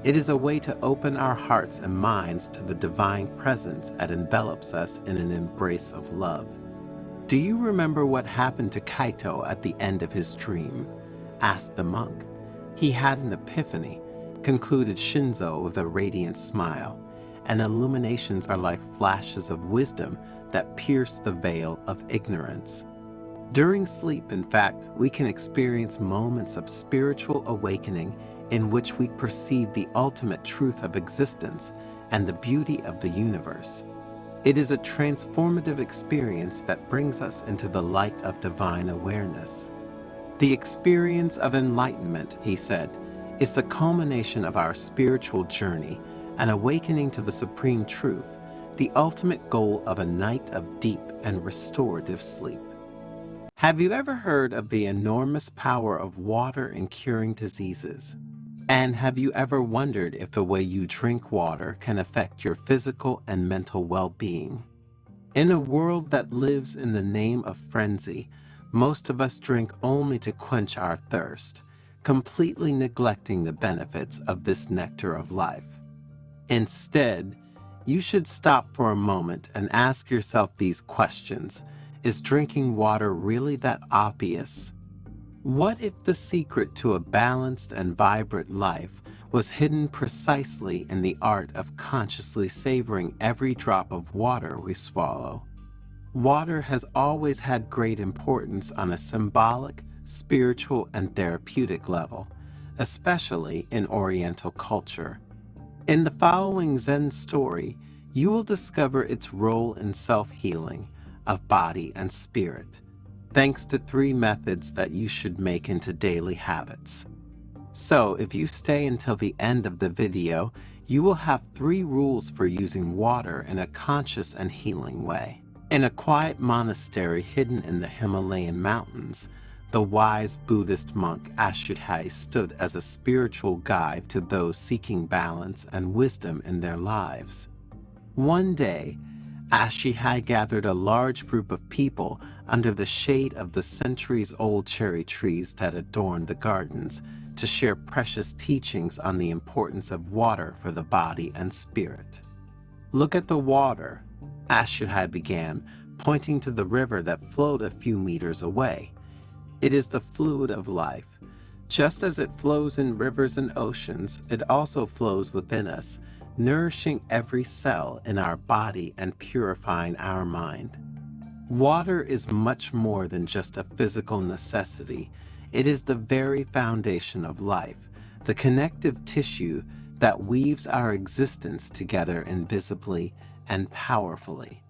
It is a way to open our hearts and minds to the divine presence that envelops us in an embrace of love. Do you remember what happened to Kaito at the end of his dream? Asked the monk. He had an epiphany, concluded Shinzo with a radiant smile, and illuminations are like flashes of wisdom that pierce the veil of ignorance. During sleep, in fact, we can experience moments of spiritual awakening in which we perceive the ultimate truth of existence and the beauty of the universe. It is a transformative experience that brings us into the light of divine awareness. The experience of enlightenment, he said, is the culmination of our spiritual journey, an awakening to the supreme truth, the ultimate goal of a night of deep and restorative sleep. Have you ever heard of the enormous power of water in curing diseases? And have you ever wondered if the way you drink water can affect your physical and mental well-being? In a world that lives in the name of frenzy, most of us drink only to quench our thirst, completely neglecting the benefits of this nectar of life. Instead, you should stop for a moment and ask yourself these questions. Is drinking water really that obvious? What if the secret to a balanced and vibrant life was hidden precisely in the art of consciously savoring every drop of water we swallow? Water has always had great importance on a symbolic, spiritual, and therapeutic level, especially in Oriental culture. In the following Zen story, you will discover its role in self-healing of body and spirit, thanks to 3 methods that you should make into daily habits. So, if you stay until the end of the video, you will have 3 rules for using water in a conscious and healing way. In a quiet monastery hidden in the Himalayan mountains, the wise Buddhist monk Ashidhai stood as a spiritual guide to those seeking balance and wisdom in their lives. One day, Ashidhai gathered a large group of people under the shade of the centuries-old cherry trees that adorned the gardens to share precious teachings on the importance of water for the body and spirit. Look at the water, Ashidhai began, pointing to the river that flowed a few meters away. It is the fluid of life. Just as it flows in rivers and oceans, it also flows within us, nourishing every cell in our body and purifying our mind. Water is much more than just a physical necessity. It is the very foundation of life, the connective tissue that weaves our existence together invisibly and powerfully.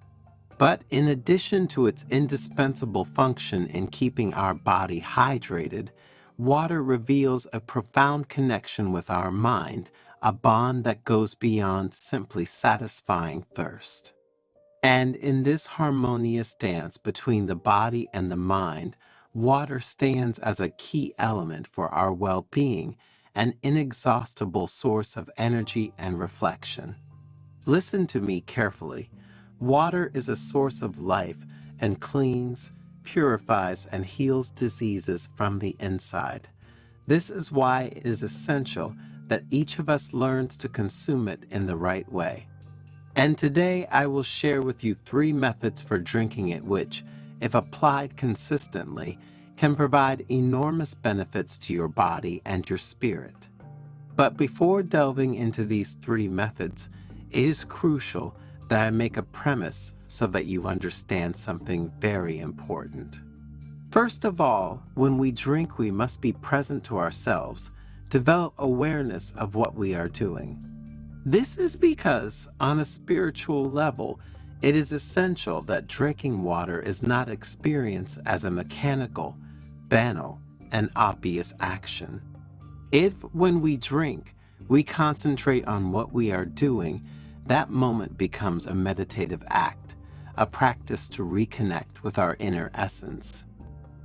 But in addition to its indispensable function in keeping our body hydrated, water reveals a profound connection with our mind, a bond that goes beyond simply satisfying thirst. And in this harmonious dance between the body and the mind, water stands as a key element for our well-being, an inexhaustible source of energy and reflection. Listen to me carefully. Water is a source of life and cleans, purifies, and heals diseases from the inside. This is why it is essential that each of us learns to consume it in the right way. And today I will share with you 3 methods for drinking it which, if applied consistently, can provide enormous benefits to your body and your spirit. But before delving into these 3 methods, it is crucial that I make a premise so that you understand something very important. First of all, when we drink, we must be present to ourselves, develop awareness of what we are doing. This is because, on a spiritual level, it is essential that drinking water is not experienced as a mechanical, banal, and obvious action. If, when we drink, we concentrate on what we are doing, that moment becomes a meditative act, a practice to reconnect with our inner essence.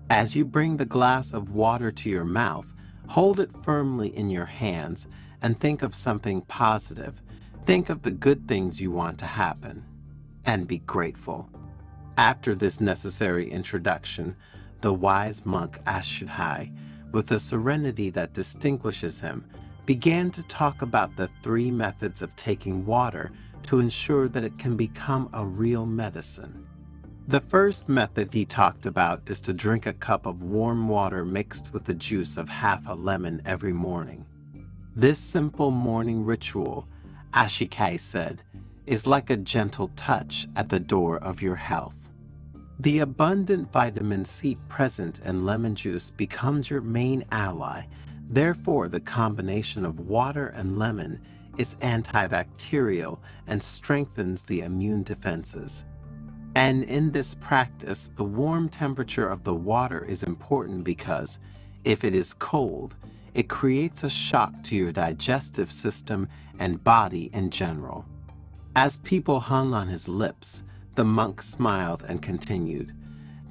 As you bring the glass of water to your mouth, hold it firmly in your hands and think of something positive. Think of the good things you want to happen, and be grateful. After this necessary introduction, the wise monk Ashidhai, with a serenity that distinguishes him, began to talk about the 3 methods of taking water to ensure that it can become a real medicine. The first method he talked about is to drink a cup of warm water mixed with the juice of half a lemon every morning. This simple morning ritual, Ashikai said, is like a gentle touch at the door of your health. The abundant vitamin C present in lemon juice becomes your main ally. Therefore, the combination of water and lemon is antibacterial and strengthens the immune defenses. And in this practice, the warm temperature of the water is important because, if it is cold, it creates a shock to your digestive system and body in general. As people hung on his lips, the monk smiled and continued,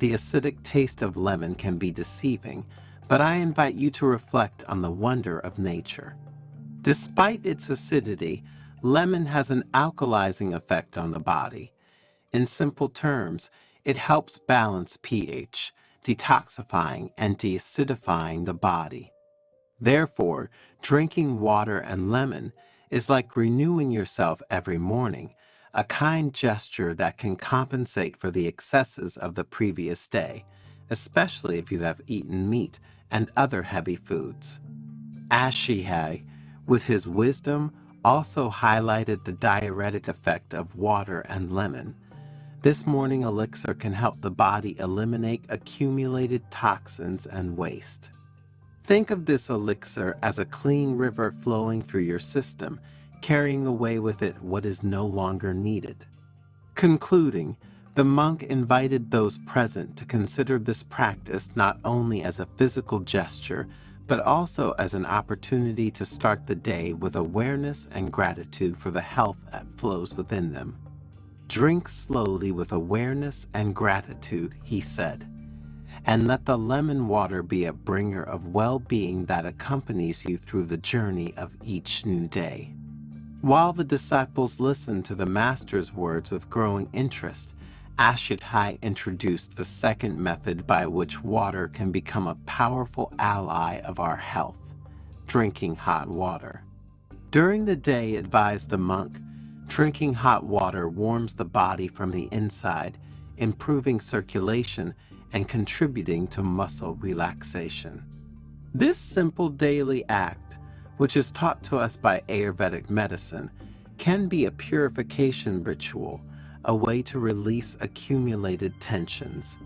"The acidic taste of lemon can be deceiving, but I invite you to reflect on the wonder of nature. Despite its acidity, lemon has an alkalizing effect on the body. In simple terms, it helps balance pH, detoxifying and deacidifying the body. Therefore, drinking water and lemon is like renewing yourself every morning, a kind gesture that can compensate for the excesses of the previous day, especially if you have eaten meat and other heavy foods." Ashihai, with his wisdom, also highlighted the diuretic effect of water and lemon. This morning elixir can help the body eliminate accumulated toxins and waste. Think of this elixir as a clean river flowing through your system, carrying away with it what is no longer needed. Concluding, the monk invited those present to consider this practice not only as a physical gesture, but also as an opportunity to start the day with awareness and gratitude for the health that flows within them. "Drink slowly with awareness and gratitude," he said, "and let the lemon water be a bringer of well-being that accompanies you through the journey of each new day." While the disciples listened to the master's words with growing interest, Ashidhai introduced the second method by which water can become a powerful ally of our health: drinking hot water. During the day, advised the monk, drinking hot water warms the body from the inside, improving circulation and contributing to muscle relaxation. This simple daily act, which is taught to us by Ayurvedic medicine, can be a purification ritual, a way to release accumulated tensions.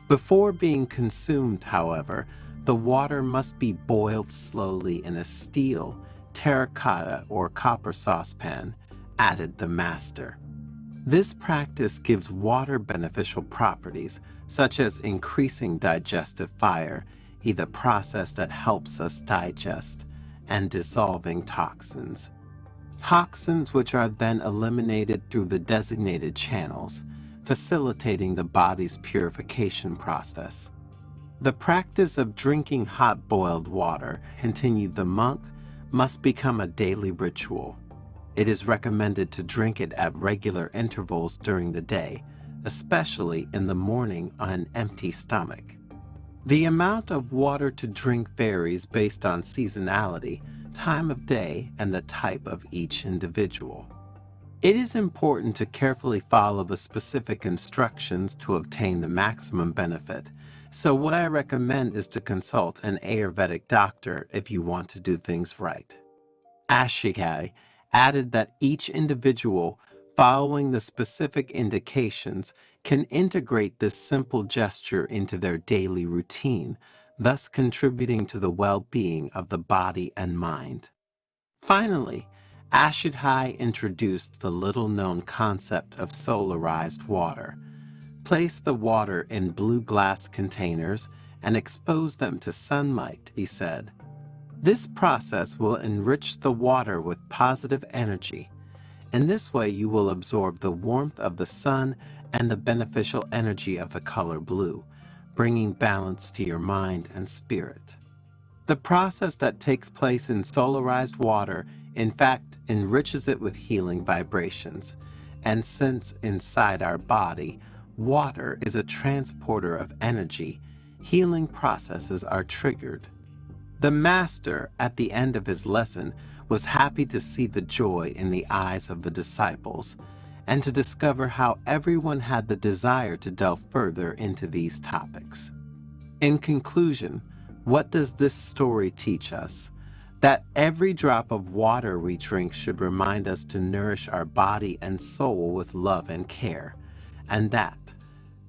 Before being consumed, however, the water must be boiled slowly in a steel, terracotta, or copper saucepan, added the master. This practice gives water beneficial properties, such as increasing digestive fire, the process that helps us digest, and dissolving toxins. Toxins which are then eliminated through the designated channels, facilitating the body's purification process. The practice of drinking hot boiled water, continued the monk, must become a daily ritual. It is recommended to drink it at regular intervals during the day, especially in the morning on an empty stomach. The amount of water to drink varies based on seasonality, time of day, and the type of each individual. It is important to carefully follow the specific instructions to obtain the maximum benefit, so what I recommend is to consult an Ayurvedic doctor if you want to do things right. Ashikai added that each individual, following the specific indications, can integrate this simple gesture into their daily routine, thus contributing to the well-being of the body and mind. Finally, Ashidhai introduced the little-known concept of solarized water. Place the water in blue glass containers and expose them to sunlight, he said. This process will enrich the water with positive energy. In this way, you will absorb the warmth of the sun and the beneficial energy of the color blue, bringing balance to your mind and spirit. The process that takes place in solarized water, in fact, enriches it with healing vibrations. And since inside our body, water is a transporter of energy, healing processes are triggered. The master, at the end of his lesson, was happy to see the joy in the eyes of the disciples and to discover how everyone had the desire to delve further into these topics. In conclusion, what does this story teach us? That every drop of water we drink should remind us to nourish our body and soul with love and care, and that,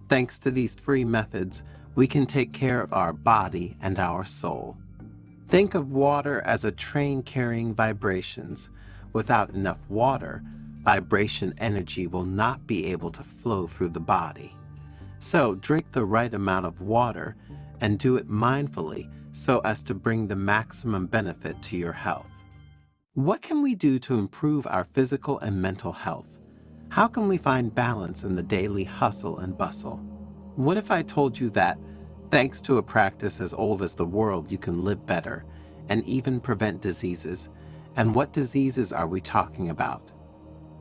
thanks to these free methods, we can take care of our body and our soul. Think of water as a train carrying vibrations. Without enough water, vibration energy will not be able to flow through the body. So drink the right amount of water and do it mindfully so as to bring the maximum benefit to your health. What can we do to improve our physical and mental health? How can we find balance in the daily hustle and bustle? What if I told you that, thanks to a practice as old as the world, you can live better and even prevent diseases? And what diseases are we talking about?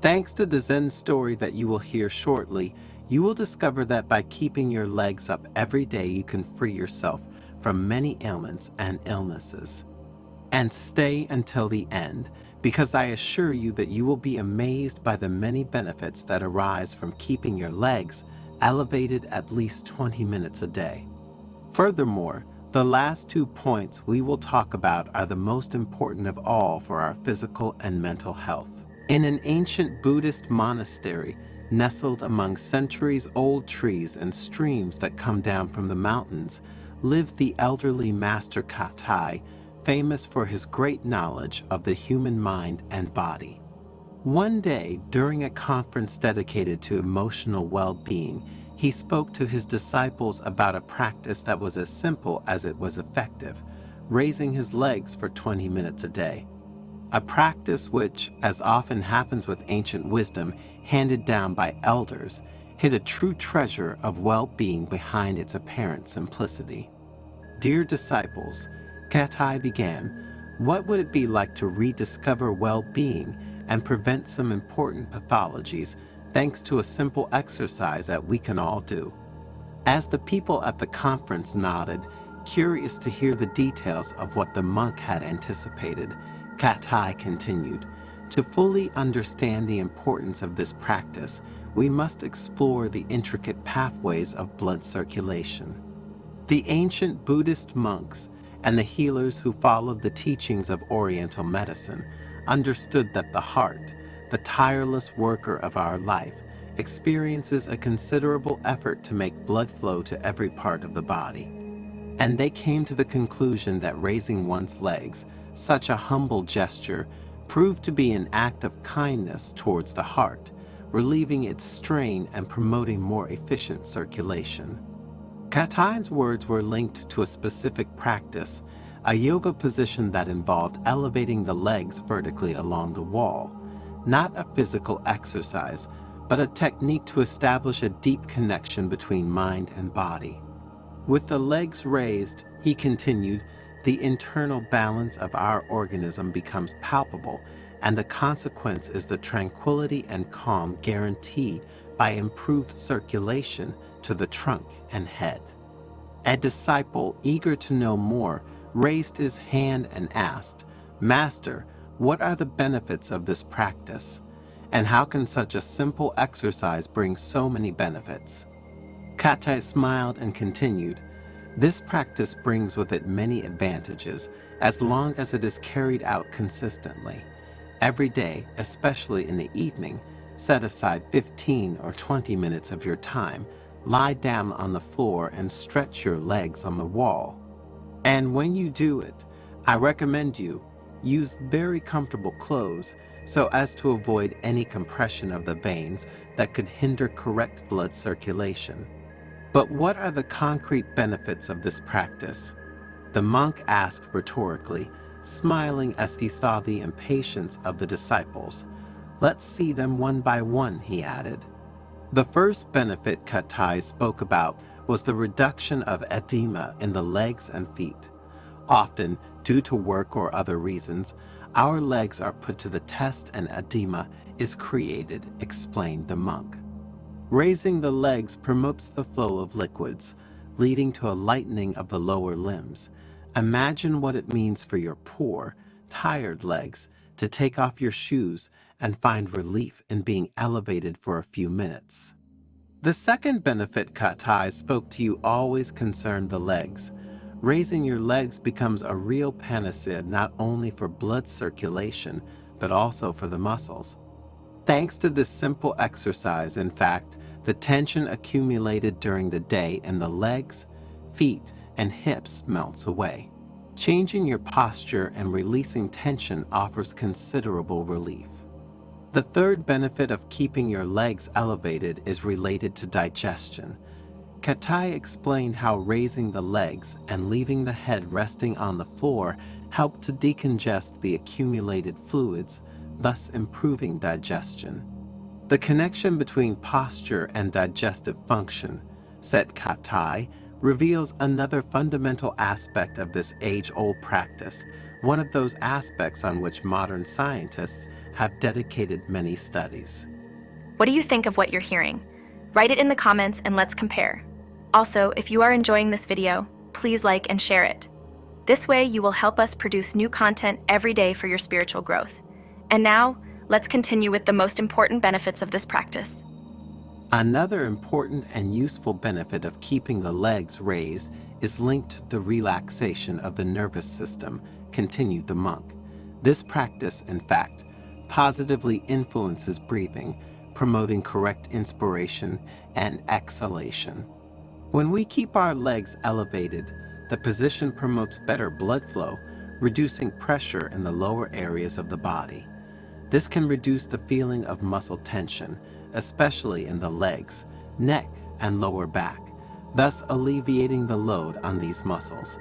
Thanks to the Zen story that you will hear shortly, you will discover that by keeping your legs up every day, you can free yourself from many ailments and illnesses. And stay until the end, because I assure you that you will be amazed by the many benefits that arise from keeping your legs elevated at least 20 minutes a day. Furthermore, the last 2 points we will talk about are the most important of all for our physical and mental health. In an ancient Buddhist monastery, nestled among centuries-old trees and streams that come down from the mountains, lived the elderly Master Katai, famous for his great knowledge of the human mind and body. One day, during a conference dedicated to emotional well-being, he spoke to his disciples about a practice that was as simple as it was effective, raising his legs for 20 minutes a day. A practice which, as often happens with ancient wisdom handed down by elders, hid a true treasure of well-being behind its apparent simplicity. Dear disciples, Katai began, what would it be like to rediscover well-being and prevent some important pathologies thanks to a simple exercise that we can all do? As the people at the conference nodded, curious to hear the details of what the monk had anticipated, Katai continued, to fully understand the importance of this practice, we must explore the intricate pathways of blood circulation. The ancient Buddhist monks and the healers who followed the teachings of Oriental medicine understood that the heart, the tireless worker of our life, experiences a considerable effort to make blood flow to every part of the body. And they came to the conclusion that raising one's legs, such a humble gesture, proved to be an act of kindness towards the heart, relieving its strain and promoting more efficient circulation. Katai's words were linked to a specific practice, a yoga position that involved elevating the legs vertically along the wall, not a physical exercise, but a technique to establish a deep connection between mind and body. With the legs raised, he continued, the internal balance of our organism becomes palpable, and the consequence is the tranquility and calm guaranteed by improved circulation to the trunk and head. A disciple, eager to know more, raised his hand and asked, "Master, what are the benefits of this practice? And how can such a simple exercise bring so many benefits?" Katai smiled and continued, "This practice brings with it many advantages, as long as it is carried out consistently. Every day, especially in the evening, set aside 15 or 20 minutes of your time, lie down on the floor and stretch your legs on the wall. And when you do it, I recommend you use very comfortable clothes so as to avoid any compression of the veins that could hinder correct blood circulation." But what are the concrete benefits of this practice? The monk asked rhetorically, smiling as he saw the impatience of the disciples. "Let's see them one by one," he added. The first benefit Katai spoke about was the reduction of edema in the legs and feet. Often, due to work or other reasons, our legs are put to the test and edema is created, explained the monk. Raising the legs promotes the flow of liquids, leading to a lightening of the lower limbs. Imagine what it means for your poor, tired legs to take off your shoes and find relief in being elevated for a few minutes. The second benefit Katai spoke to you always concerned the legs. Raising your legs becomes a real panacea not only for blood circulation, but also for the muscles. Thanks to this simple exercise, in fact, the tension accumulated during the day in the legs, feet, and hips melts away. Changing your posture and releasing tension offers considerable relief. The third benefit of keeping your legs elevated is related to digestion. Katai explained how raising the legs and leaving the head resting on the floor helped to decongest the accumulated fluids, thus improving digestion. The connection between posture and digestive function, said Katai, reveals another fundamental aspect of this age-old practice, one of those aspects on which modern scientists have dedicated many studies. What do you think of what you're hearing? Write it in the comments and let's compare. Also, if you are enjoying this video, please like and share it. This way you will help us produce new content every day for your spiritual growth. And now, let's continue with the most important benefits of this practice. Another important and useful benefit of keeping the legs raised is linked to the relaxation of the nervous system, continued the monk. This practice, in fact, positively influences breathing, promoting correct inspiration and exhalation. When we keep our legs elevated, the position promotes better blood flow, reducing pressure in the lower areas of the body. This can reduce the feeling of muscle tension, especially in the legs, neck, and lower back, thus alleviating the load on these muscles.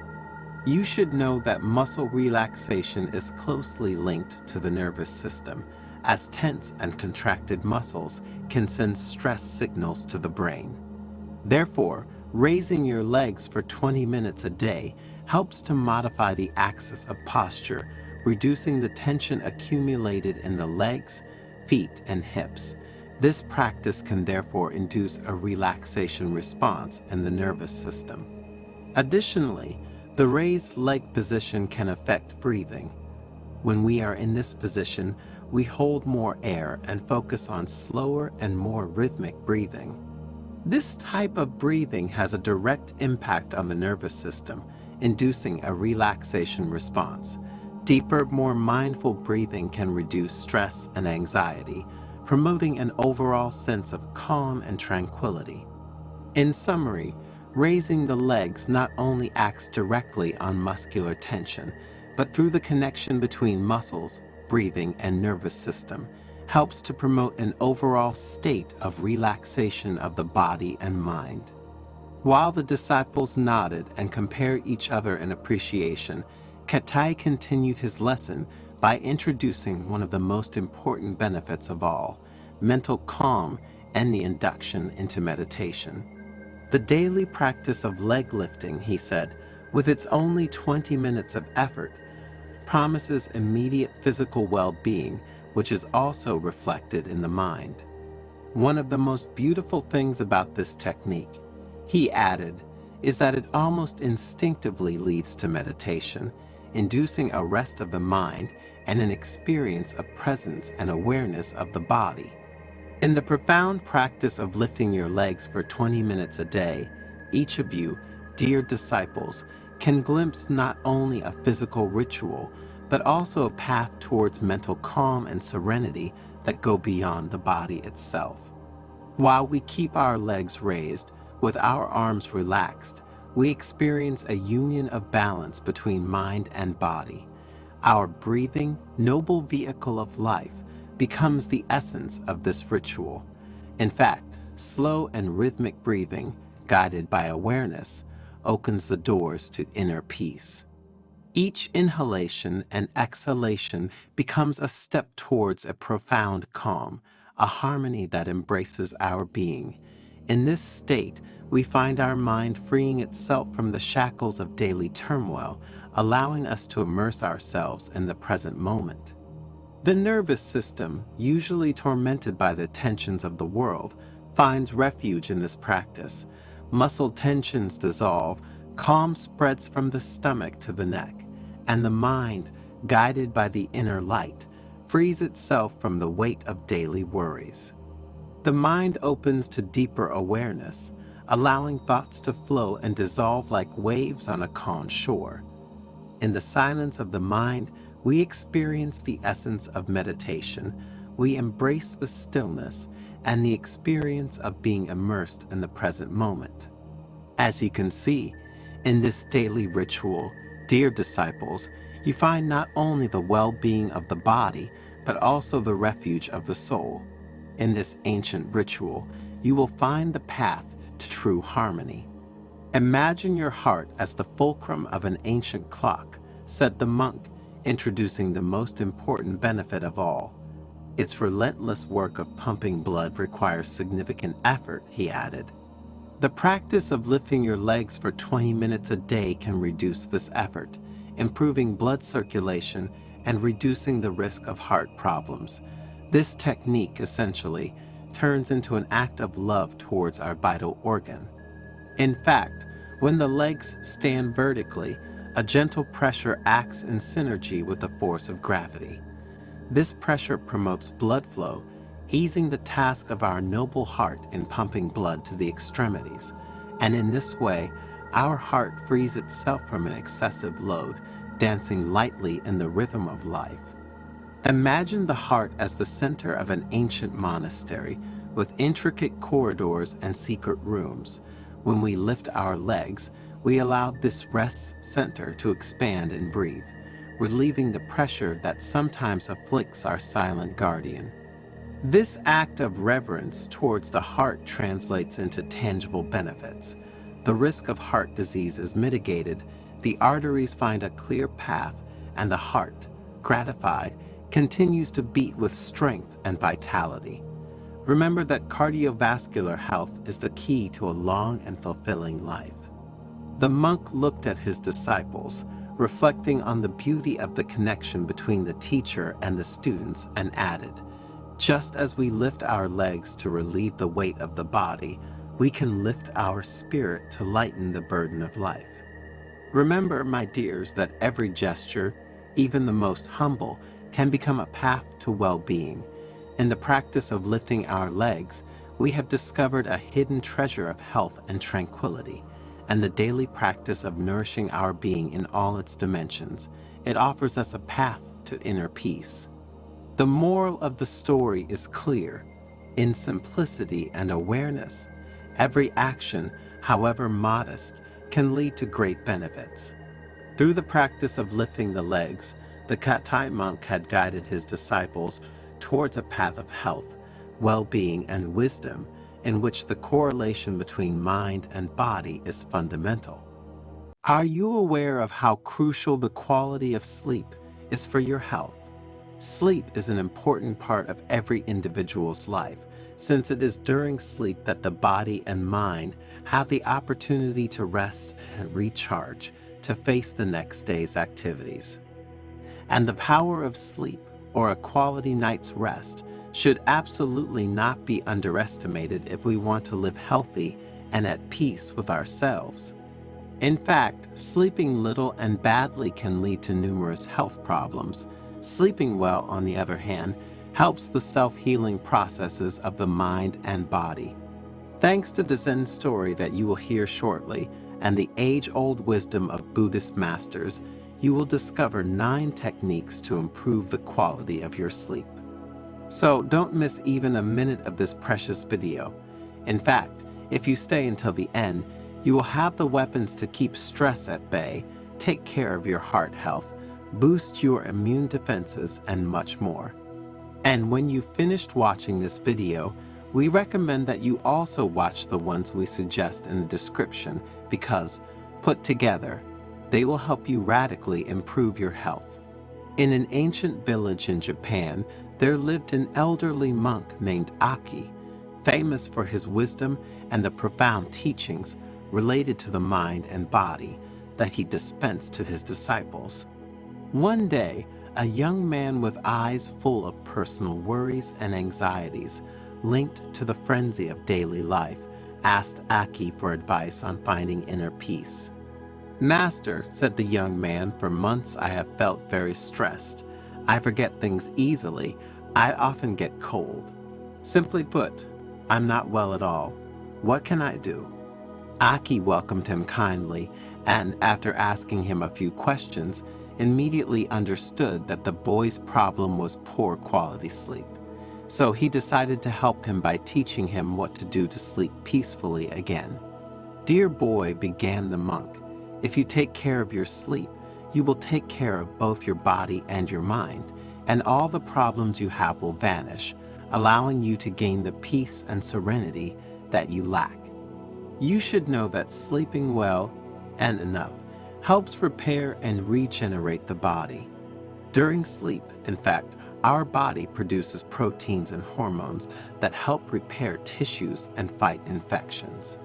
You should know that muscle relaxation is closely linked to the nervous system, as tense and contracted muscles can send stress signals to the brain. Therefore, raising your legs for 20 minutes a day helps to modify the axis of posture, reducing the tension accumulated in the legs, feet, and hips. This practice can therefore induce a relaxation response in the nervous system. Additionally, the raised leg position can affect breathing. When we are in this position, we hold more air and focus on slower and more rhythmic breathing. This type of breathing has a direct impact on the nervous system, inducing a relaxation response. Deeper, more mindful breathing can reduce stress and anxiety, promoting an overall sense of calm and tranquility. In summary, raising the legs not only acts directly on muscular tension, but through the connection between muscles, breathing, and nervous system, helps to promote an overall state of relaxation of the body and mind. While the disciples nodded and compared each other in appreciation, Katai continued his lesson by introducing one of the most important benefits of all, mental calm and the induction into meditation. The daily practice of leg lifting, he said, with its only 20 minutes of effort, promises immediate physical well-being, which is also reflected in the mind. One of the most beautiful things about this technique, he added, is that it almost instinctively leads to meditation, inducing a rest of the mind and an experience of presence and awareness of the body. In the profound practice of lifting your legs for 20 minutes a day, each of you, dear disciples, can glimpse not only a physical ritual, but also a path towards mental calm and serenity that go beyond the body itself. While we keep our legs raised, with our arms relaxed, we experience a union of balance between mind and body. Our breathing, noble vehicle of life becomes the essence of this ritual. In fact, slow and rhythmic breathing, guided by awareness, opens the doors to inner peace. Each inhalation and exhalation becomes a step towards a profound calm, a harmony that embraces our being. In this state, we find our mind freeing itself from the shackles of daily turmoil, allowing us to immerse ourselves in the present moment. The nervous system, usually tormented by the tensions of the world, finds refuge in this practice. Muscle tensions dissolve, calm spreads from the stomach to the neck, and the mind, guided by the inner light, frees itself from the weight of daily worries. The mind opens to deeper awareness, allowing thoughts to flow and dissolve like waves on a calm shore. In the silence of the mind, we experience the essence of meditation. We embrace the stillness and the experience of being immersed in the present moment. As you can see, in this daily ritual, dear disciples, you find not only the well-being of the body, but also the refuge of the soul. In this ancient ritual, you will find the path to true harmony. Imagine your heart as the fulcrum of an ancient clock, said the monk, introducing the most important benefit of all. Its relentless work of pumping blood requires significant effort, he added. The practice of lifting your legs for 20 minutes a day can reduce this effort, improving blood circulation and reducing the risk of heart problems. This technique essentially turns into an act of love towards our vital organ. In fact, when the legs stand vertically, a gentle pressure acts in synergy with the force of gravity. This pressure promotes blood flow, easing the task of our noble heart in pumping blood to the extremities, and in this way, our heart frees itself from an excessive load, dancing lightly in the rhythm of life. Imagine the heart as the center of an ancient monastery with intricate corridors and secret rooms. When we lift our legs, we allow this rest center to expand and breathe, relieving the pressure that sometimes afflicts our silent guardian. This act of reverence towards the heart translates into tangible benefits. The risk of heart disease is mitigated, the arteries find a clear path, and the heart, gratified, continues to beat with strength and vitality. Remember that cardiovascular health is the key to a long and fulfilling life. The monk looked at his disciples, reflecting on the beauty of the connection between the teacher and the students, and added, "Just as we lift our legs to relieve the weight of the body, we can lift our spirit to lighten the burden of life." Remember, my dears, that every gesture, even the most humble, can become a path to well-being. In the practice of lifting our legs, we have discovered a hidden treasure of health and tranquility, and the daily practice of nourishing our being in all its dimensions. It offers us a path to inner peace. The moral of the story is clear. In simplicity and awareness, every action, however modest, can lead to great benefits. Through the practice of lifting the legs, the Katai monk had guided his disciples towards a path of health, well-being, and wisdom, in which the correlation between mind and body is fundamental. Are you aware of how crucial the quality of sleep is for your health? Sleep is an important part of every individual's life, since it is during sleep that the body and mind have the opportunity to rest and recharge to face the next day's activities. And the power of sleep, or a quality night's rest, should absolutely not be underestimated if we want to live healthy and at peace with ourselves. In fact, sleeping little and badly can lead to numerous health problems. Sleeping well, on the other hand, helps the self-healing processes of the mind and body. Thanks to the Zen story that you will hear shortly and the age-old wisdom of Buddhist masters, you will discover 9 techniques to improve the quality of your sleep. So don't miss even a minute of this precious video. In fact, if you stay until the end, you will have the weapons to keep stress at bay, take care of your heart health, boost your immune defenses, and much more. And when you've finished watching this video, we recommend that you also watch the ones we suggest in the description because, put together, they will help you radically improve your health. In an ancient village in Japan, there lived an elderly monk named Aki, famous for his wisdom and the profound teachings related to the mind and body that he dispensed to his disciples. One day, a young man with eyes full of personal worries and anxieties linked to the frenzy of daily life asked Aki for advice on finding inner peace. "Master," said the young man, "for months I have felt very stressed. I forget things easily. I often get cold. Simply put, I'm not well at all. What can I do?" Aki welcomed him kindly, and after asking him a few questions, immediately understood that the boy's problem was poor quality sleep. So he decided to help him by teaching him what to do to sleep peacefully again. "Dear boy," began the monk, "if you take care of your sleep, you will take care of both your body and your mind, and all the problems you have will vanish, allowing you to gain the peace and serenity that you lack. You should know that sleeping well and enough helps repair and regenerate the body. During sleep, in fact, our body produces proteins and hormones that help repair tissues and fight infections.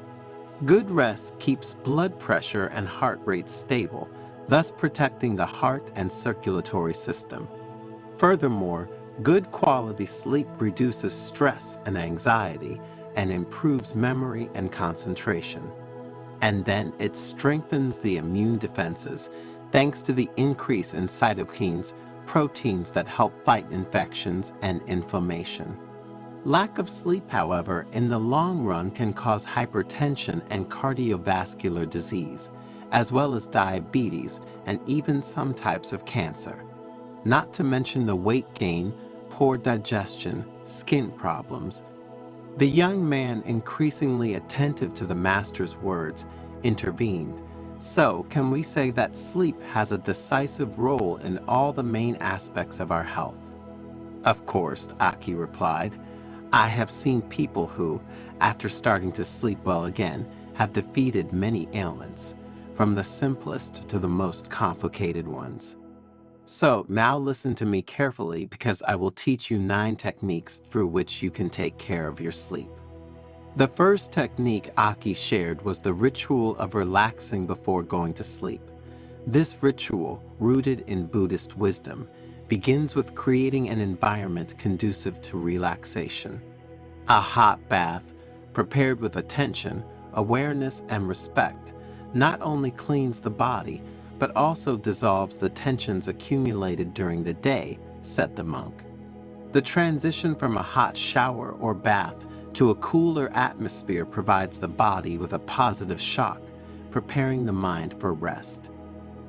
Good rest keeps blood pressure and heart rate stable, thus protecting the heart and circulatory system. Furthermore, good quality sleep reduces stress and anxiety and improves memory and concentration. And then it strengthens the immune defenses thanks to the increase in cytokines, proteins that help fight infections and inflammation. Lack of sleep, however, in the long run can cause hypertension and cardiovascular disease, as well as diabetes and even some types of cancer. Not to mention the weight gain, poor digestion, skin problems. The young man, increasingly attentive to the master's words, intervened. "So, can we say that sleep has a decisive role in all the main aspects of our health?" "Of course," Aki replied. "I have seen people who, after starting to sleep well again, have defeated many ailments, from the simplest to the most complicated ones. So now listen to me carefully because I will teach you 9 techniques through which you can take care of your sleep." The first technique Aki shared was the ritual of relaxing before going to sleep. This ritual, rooted in Buddhist wisdom, begins with creating an environment conducive to relaxation. A hot bath, prepared with attention, awareness, and respect, not only cleans the body, but also dissolves the tensions accumulated during the day, said the monk. The transition from a hot shower or bath to a cooler atmosphere provides the body with a positive shock, preparing the mind for rest.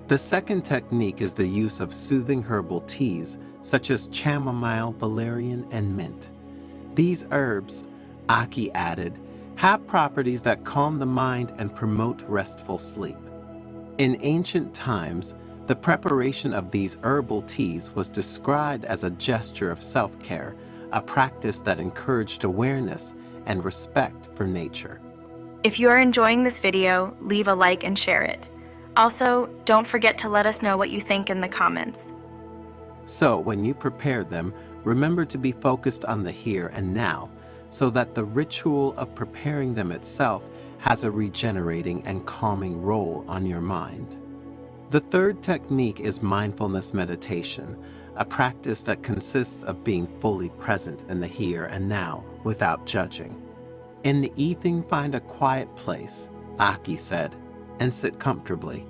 The second technique is the use of soothing herbal teas, such as chamomile, valerian, and mint. These herbs, Aki added, have properties that calm the mind and promote restful sleep. In ancient times, the preparation of these herbal teas was described as a gesture of self-care, a practice that encouraged awareness and respect for nature. If you are enjoying this video, leave a like and share it. Also, don't forget to let us know what you think in the comments. So when you prepare them, remember to be focused on the here and now, so that the ritual of preparing them itself has a regenerating and calming role on your mind. The third technique is mindfulness meditation, a practice that consists of being fully present in the here and now without judging. In the evening, find a quiet place, Aki said, and sit comfortably.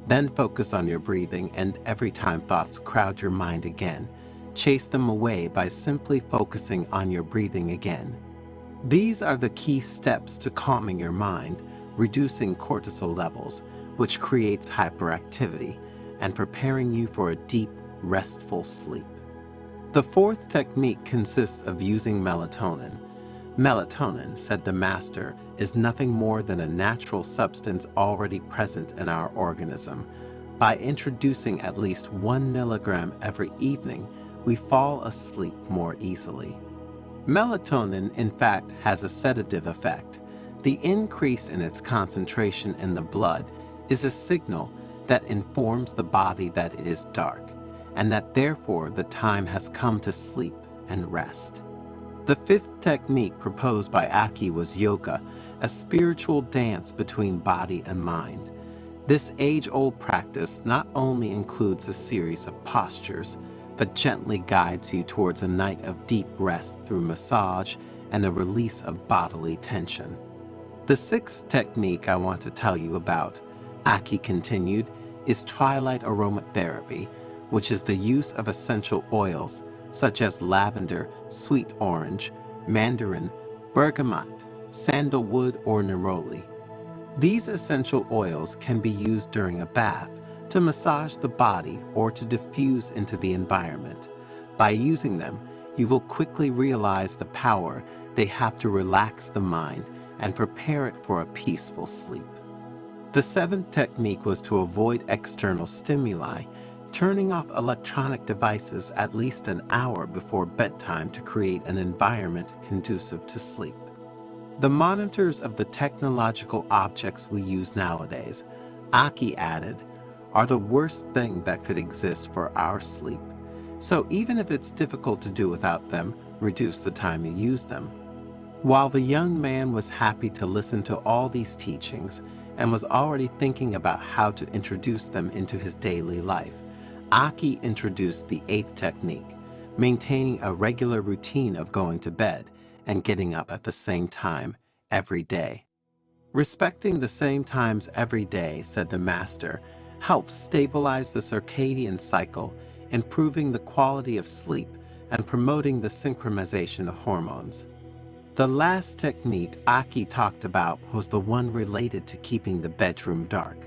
Then focus on your breathing, and every time thoughts crowd your mind again, chase them away by simply focusing on your breathing again. These are the key steps to calming your mind, reducing cortisol levels, which creates hyperactivity, and preparing you for a deep, restful sleep. The fourth technique consists of using melatonin. Melatonin, said the master, is nothing more than a natural substance already present in our organism. By introducing at least 1 milligram every evening, we fall asleep more easily. Melatonin, in fact, has a sedative effect. The increase in its concentration in the blood is a signal that informs the body that it is dark, and that therefore the time has come to sleep and rest. The fifth technique proposed by Aki was yoga, a spiritual dance between body and mind. This age-old practice not only includes a series of postures, but gently guides you towards a night of deep rest through massage and a release of bodily tension. The sixth technique I want to tell you about, Aki continued, is twilight aromatherapy, which is the use of essential oils such as lavender, sweet orange, mandarin, bergamot, sandalwood, or neroli. These essential oils can be used during a bath to massage the body or to diffuse into the environment. By using them, you will quickly realize the power they have to relax the mind and prepare it for a peaceful sleep. The seventh technique was to avoid external stimuli, turning off electronic devices at least an hour before bedtime to create an environment conducive to sleep. The monitors of the technological objects we use nowadays, Aki added, are the worst thing that could exist for our sleep. So even if it's difficult to do without them, reduce the time you use them. While the young man was happy to listen to all these teachings and was already thinking about how to introduce them into his daily life, Aki introduced the eighth technique, maintaining a regular routine of going to bed and getting up at the same time every day. Respecting the same times every day, said the master, helps stabilize the circadian cycle, improving the quality of sleep and promoting the synchronization of hormones. The last technique Aki talked about was the one related to keeping the bedroom dark.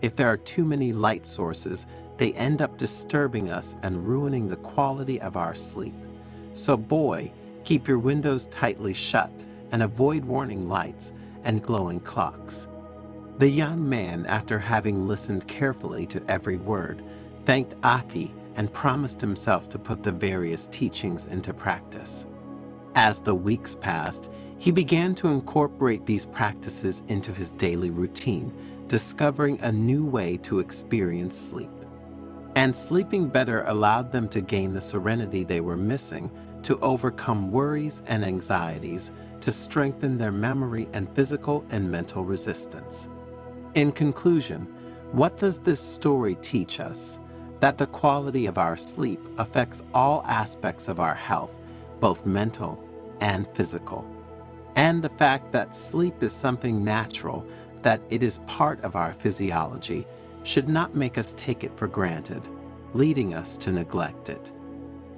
If there are too many light sources, they end up disturbing us and ruining the quality of our sleep. So boy, keep your windows tightly shut and avoid warning lights and glowing clocks. The young man, after having listened carefully to every word, thanked Aki and promised himself to put the various teachings into practice. As the weeks passed, he began to incorporate these practices into his daily routine, discovering a new way to experience sleep. And sleeping better allowed them to gain the serenity they were missing, to overcome worries and anxieties, to strengthen their memory and physical and mental resistance. In conclusion, what does this story teach us? That the quality of our sleep affects all aspects of our health, both mental and physical. And the fact that sleep is something natural, that it is part of our physiology, should not make us take it for granted, leading us to neglect it.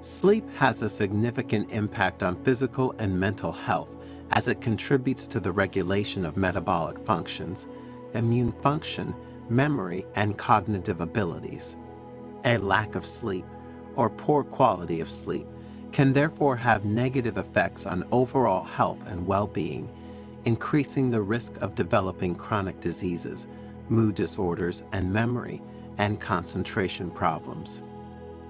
Sleep has a significant impact on physical and mental health as it contributes to the regulation of metabolic functions, immune function, memory, and cognitive abilities. A lack of sleep, or poor quality of sleep, can therefore have negative effects on overall health and well-being, increasing the risk of developing chronic diseases, mood disorders, and memory and concentration problems.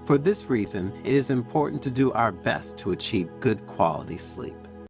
For this reason, it is important to do our best to achieve good quality sleep.